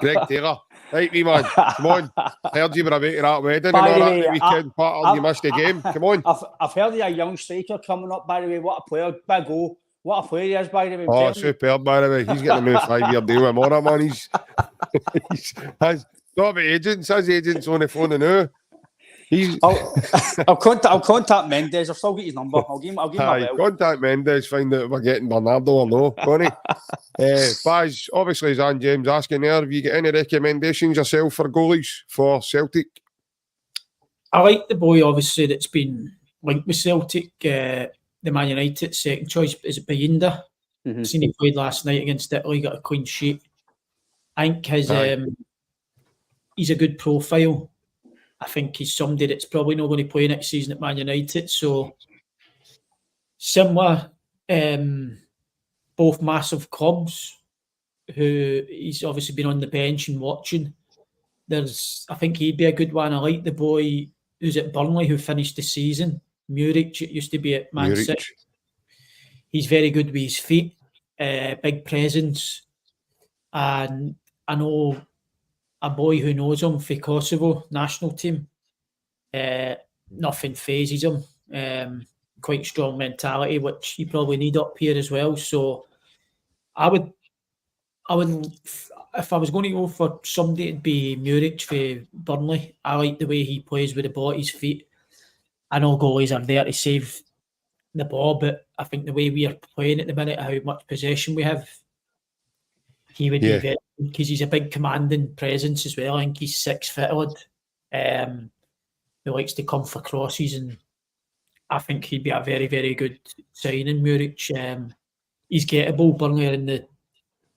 Greg Taylor, right, wee man, come on. Heard you were about to that wedding and all that weekend, you missed the game. Come on. I've heard of a young striker coming up, by the way. What a player, big goal. What a player he is, by the way. Oh, superb, by the way. He's getting a new 5-year deal with Mora, man. He's not about agents. His agent's on the phone now. I'll contact Mendes. I've still got his number. I'll give him a bell. Contact Mendes, find out if we're getting Bernardo or no, Connie. Baz, obviously, as Anne James asking there, have you got any recommendations yourself for goalies for Celtic? I like the boy, obviously, that's been linked with Celtic, the Man United second choice. Is it Idah? Mm-hmm. Seen he played last night against Italy, got a clean sheet. I think he's a good profile. I think he's somebody that's probably not going to play next season at Man United. So, similar, both massive clubs who he's obviously been on the bench and watching. I think he'd be a good one. I like the boy who's at Burnley who finished the season. Muric, it used to be at Man City. He's very good with his feet, big presence. And I know a boy who knows him for Kosovo national team. Nothing phases him. Quite strong mentality, which you probably need up here as well. So I would, if I was going to go for somebody, it'd be Muric for Burnley. I like the way he plays with the ball at his feet. I know goalies are there to save the ball, but I think the way we are playing at the minute, how much possession we have, he would be very, because he's a big commanding presence as well. I think he's 6', who likes to come for crosses, and I think he'd be a very, very good signing, Muric. He's gettable. Burnley are in the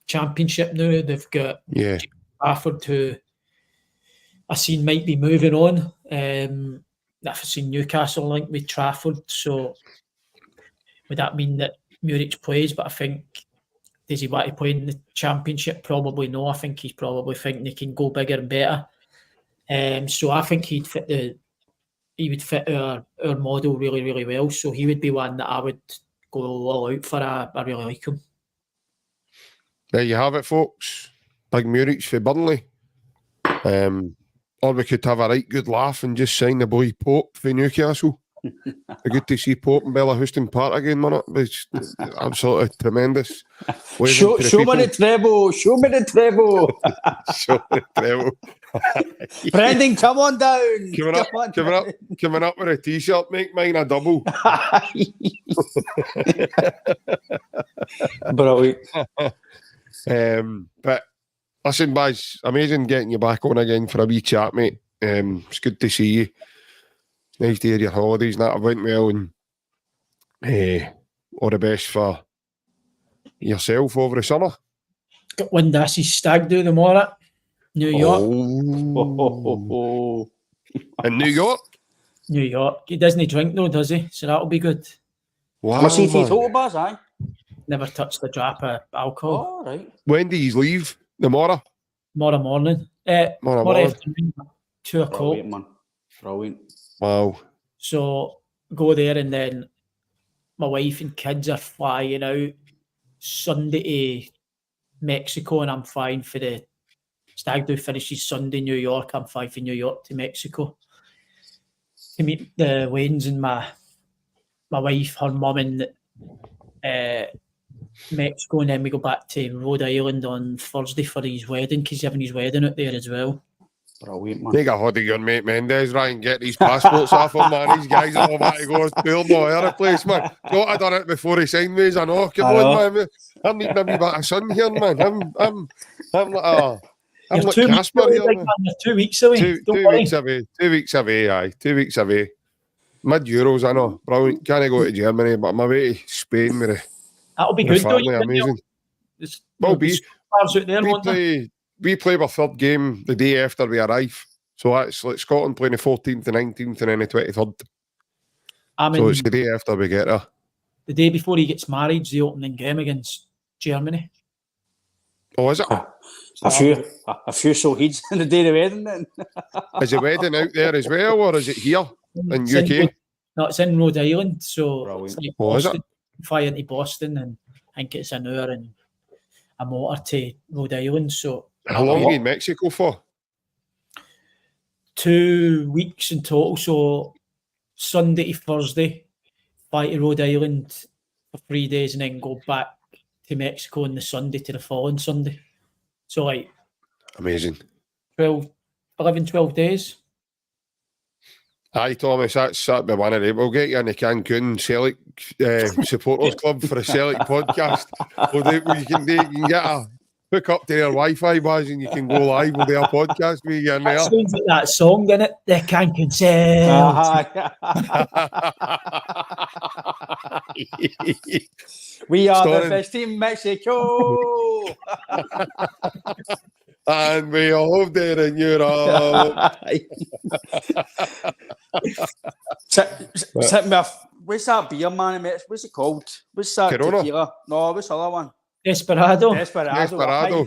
Championship now. They've got Trafford, who I seen might be moving on. I've seen Newcastle linked with Trafford, so would that mean that Muric plays? But I think, does he want to play in the Championship? Probably no. I think he's probably thinking he can go bigger and better. So I think he would fit our model really, really well. So he would be one that I would go all out for. I really like him. There you have it, folks. Big Muric for Burnley. Or we could have a right good laugh and just sign the boy Pope for Newcastle. Good to see Pope and Bella Houston part again, man. It's absolutely tremendous. Show me the treble. Show me the treble. Show me the treble. Brendan, come on down. Coming up with a t-shirt, make mine a double. Brilliant. But listen, Baz, amazing getting you back on again for a wee chat, mate. It's good to see you. Nice to hear your holidays and that have went well, and all the best for yourself over the summer. Got Windas's stag do tomorrow, New York. In New York? New York. He doesn't drink though, does he? So that'll be good. Wow, what's he total Baz, aye? Never touched a drop of alcohol. Oh, right. When do you leave? Tomorrow? Tomorrow morning. Tomorrow afternoon, 2 o'clock. Brilliant, man. Brilliant. Wow. So go there, and then my wife and kids are flying out Sunday to Mexico, and I'm flying for the stag do finishes Sunday, New York. I'm flying from New York to Mexico to meet the Waynes and my wife, her mum in Mexico, and then we go back to Rhode Island on Thursday for his wedding, because he's having his wedding out there as well. Brilliant, man. Take a hold of your mate Mendes, right, and get these passports off him, man. These guys are all about to go to no other place, man. Thought I'd done it before he signed me. I know. Come on, man. I'm needing a wee bit of sun here, man. I'm like Casper here, man. You're 2 weeks away. 2 weeks away. 2 weeks away, aye. 2 weeks away. Mid-Euros, I know. Brilliant. Can't go to Germany, but I'm away to Spain with That'll be good, though. Amazing. Will be. bars out there, won't there? We play our third game the day after we arrive. So that's like Scotland playing the 14th, the 19th, and then the 23rd. So it's the day after we get there. The day before he gets married is the opening game against Germany. Oh, is it? A few Shaheeds in the day of the wedding then. Is the wedding out there as well, or is it here in UK? No, it's in Rhode Island, so it's like Boston. Is it? Fly into Boston, and I think it's an hour and a motor to Rhode Island. So how long are you in Mexico for? 2 weeks in total. So Sunday to Thursday, fly to Rhode Island for 3 days, and then go back to Mexico on the Sunday to the following Sunday. So like amazing. 12 days. Aye, Thomas, that'd be one of them. We'll get you in the Cancun Celtic supporters club for a Celtic podcast. You can get a hook up to their Wi-Fi bars and you can go live with their podcast with you in there. That sounds like that song, doesn't it? The Cancun Celtic. We are the best team in Mexico. And we all live there in Europe. What's that beer, man? What's it called? What's that Corona? tequila? No, what's the other one? Desperado.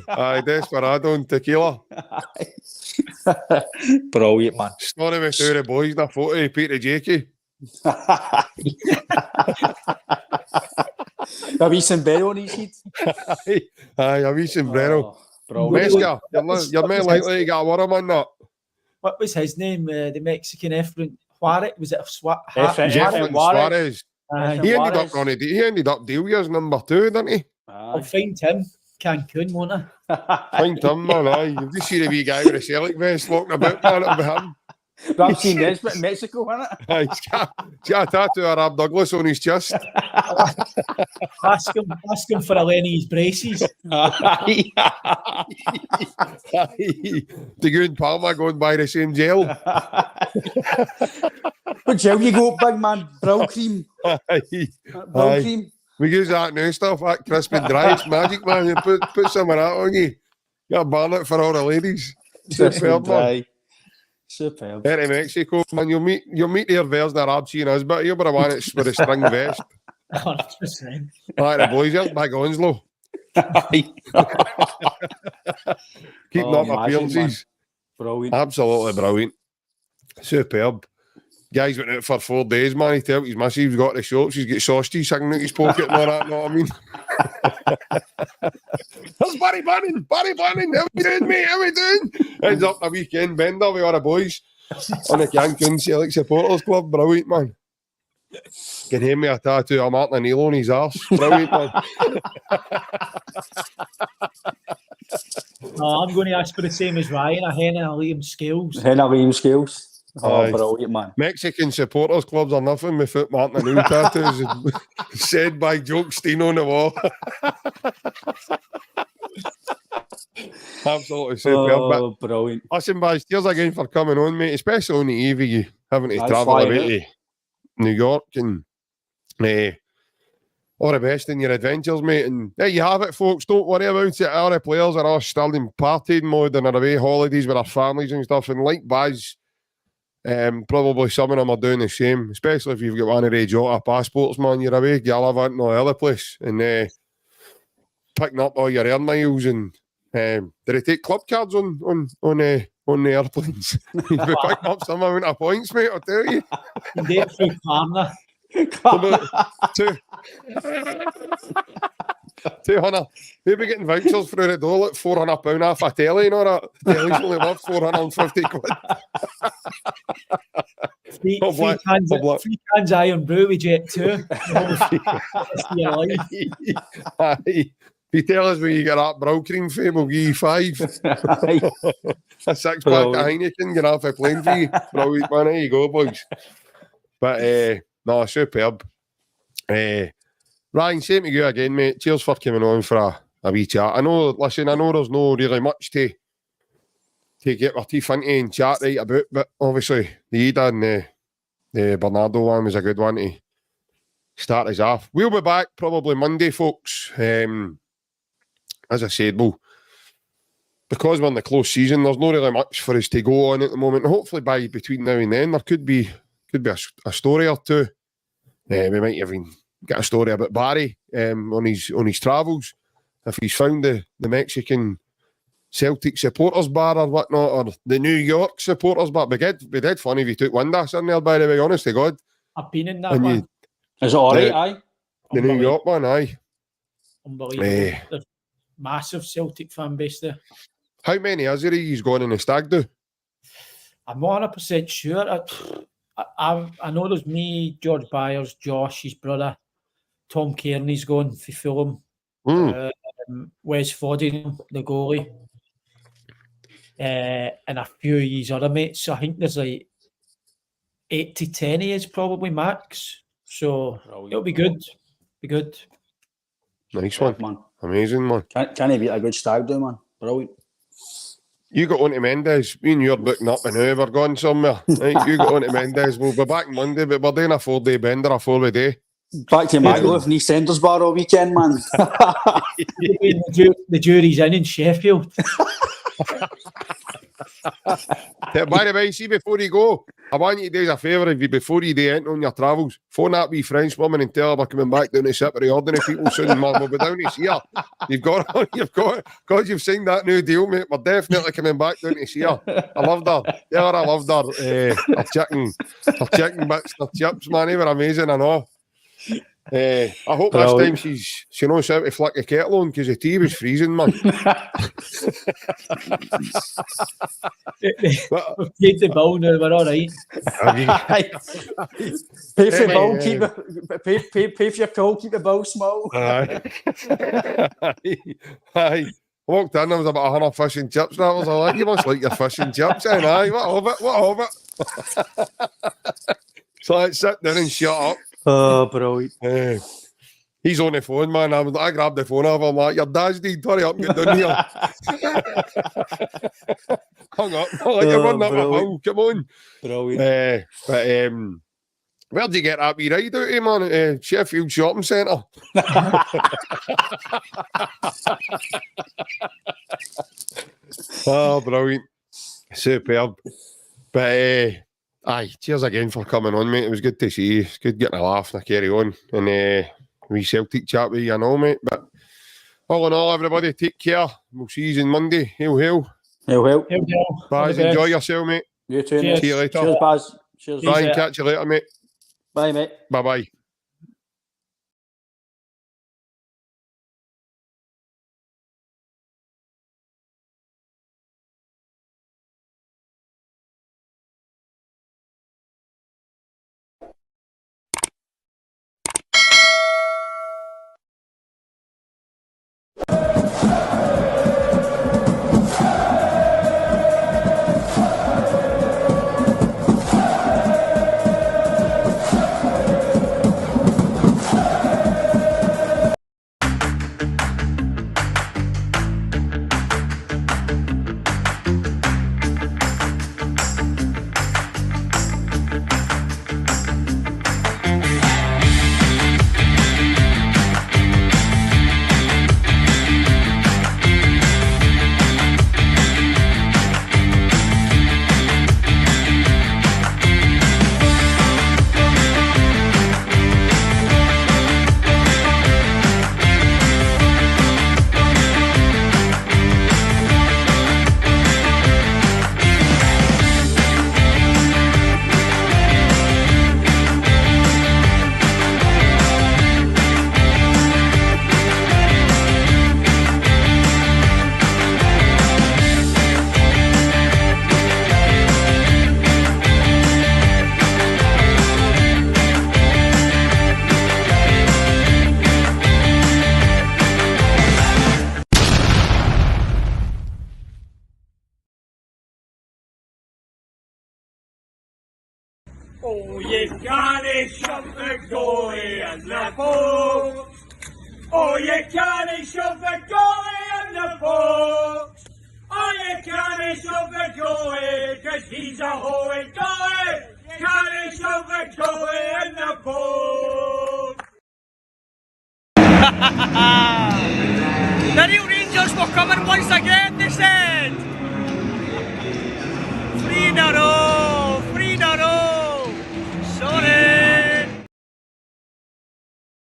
Aye, Desperado and tequila. Brilliant, man. Story with two of the boys in a photo of Peter Jakey. A wee sombrero on his head. Aye, a wee sombrero. Brilliant. Meska, you're more likely to get a worm on that. What was his name? The Mexican Efren Juarez? Was it Efren Juarez? He Juarez. He ended up deal years number 2, didn't he? I'll find him. Cancun, won't I? Find him, man. Aye, you've just seen a wee guy with a Celtic vest walking about, man. It'll be him. I've seen this, but in Mexico, isn't it? Aye, he's got a tattoo of Rob Douglas on his chest. Ask him for a Lenny's braces. The good Palmer going by the same jail. What jail you go, big man? Brow cream. Brow cream. We use that new stuff, that crisp and dry. It's magic, man. You put some of that on you. Got a barnet for all the ladies. Superb, man. Superb. There in Mexico, man, you'll meet their version of Rabchi and us, but you'll be the one that's with a string vest. 100%. Like the boys, there's Big Onslow. Keeping up appearances. Brilliant. Absolutely brilliant. Superb. Guy's went out for 4 days, man. He told his missus he's got the shops, he's got sausages hanging out his pocket and all that, know what I mean? There's Barry Bannan, how we doing, mate? How we doing? Ends up a weekend bender with all the boys on the Cancun Celtic Supporters Club. Brilliant, man. Can hear me a tattoo of Martin O'Neill on his arse. Brilliant, man. I'm going to ask for the same as Ryan, a hen and a Liam Scales. Oh, brilliant, man. Mexican supporters clubs are nothing without Martin O'Neill tattoos said by Jokestein on the wall. Absolutely superb. Oh, brilliant. Listen, boys, cheers again for coming on, mate, especially on the eve of you having to travel away to New York and all the best in your adventures, mate. And there you have it, folks. Don't worry about it. All the players are all still in partying mode and are away holidays with their families and stuff. And like Baz, probably some of them are doing the same, especially if you've got one of the Jota passports, man. You're away gallivanting all over the place and picking up all your air miles. And did they take club cards on the airplanes? You've been picking up some amount of points, mate, I'll tell you. Indeed, through Klarna. 200. Maybe getting vouchers through the door like £400 off a telly and all that. Telly's only worth 450 quid. Three cans Iron Brew with Jet 2. You tell us when you get that brow cream fame, we'll give you 5. A 6-pack of Heineken, get off a plane for you. Brilliant, man. There you go, boys. But, no, superb. Ryan, same to you again, mate. Cheers for coming on for a wee chat. I know there's no really much to get our teeth into and chat right about, but obviously the Idah and the Bernardo one was a good one to start us off. We'll be back probably Monday, folks. As I said, we'll because we're in the close season, there's not really much for us to go on at the moment. And hopefully by between now and then, there could be a story or two. We might even get a story about Barry on his travels, if he's found the Mexican Celtic supporters bar or whatnot, or the New York supporters bar. It'd be dead funny if he took Windass in there, by the way, honest to God. I've been in that one. Is it alright, aye? The New York one, aye. Unbelievable. There's massive Celtic fan base there. How many has he's gone in the stag do? I'm not 100% sure. I know there's me, George Byers, Josh, his brother, Tom Kearney's going for Fulham, Wes Fodden, the goalie, and a few of his other mates. So I think there's like 8 to 10 is probably max. So it'll be good. Be good. Nice one, man. Amazing, man. Can he beat a good stag do, man? Brilliant. You got on to Mendes. Me and you're booking up and now we're going somewhere. Right? You got on to Mendes. We'll be back Monday, but we're doing a 4-day bender, a 4-day day. Back to Maglev and East Centres bar all weekend, man. The jury's in Sheffield. By the way, see, before you go, I want you to do us a favour, before you do it on your travels, phone that wee French woman and tell her we're coming back down to City ordinary people soon, man. We'll be down to see her. Because you've signed that new deal, mate, we're definitely coming back down to see her. I loved her. Tell her I loved her. Her chicken bits, her chips, man, they were amazing and all. I hope this time she knows how to flick a kettle on, because the tea was freezing, man. We've paid the bill now, we're all right. Pay for the bill, pay for your coal, keep the bill small. Aye. Walked in, there was about 100 fish and chips. That was like, you must like your fish and chips, and aye, what of it? So let's sit down and shut up. Oh, brilliant. He's on the phone, man. I grabbed the phone off him, like, your dad's dead, hurry up and get down here. Hung up. Like, you're running up my phone. Come on. Brilliant. Where'd you get that wee ride out of, man? Sheffield Shopping Centre. Oh, brilliant. Superb. But, aye, cheers again for coming on, mate. It was good to see you. It's good getting a laugh and a carry on. And we Celtic chat with you, I know, mate. But all in all, everybody, take care. We'll see you on Monday. Hail, hail. Hail, hail. Baz, enjoy yourself, mate. You too, mate. See you later. Cheers, Baz. Cheers. Bye, catch you later, mate. Bye, mate. Bye-bye. Oh, you can't shove the goalie in the box. Oh, you can't shove the goalie in the box. Oh, you can't shove the goalie, cause he's a holy goalie. Can't shove the goalie in the box. The real Rangers were coming once again, they said. in a row.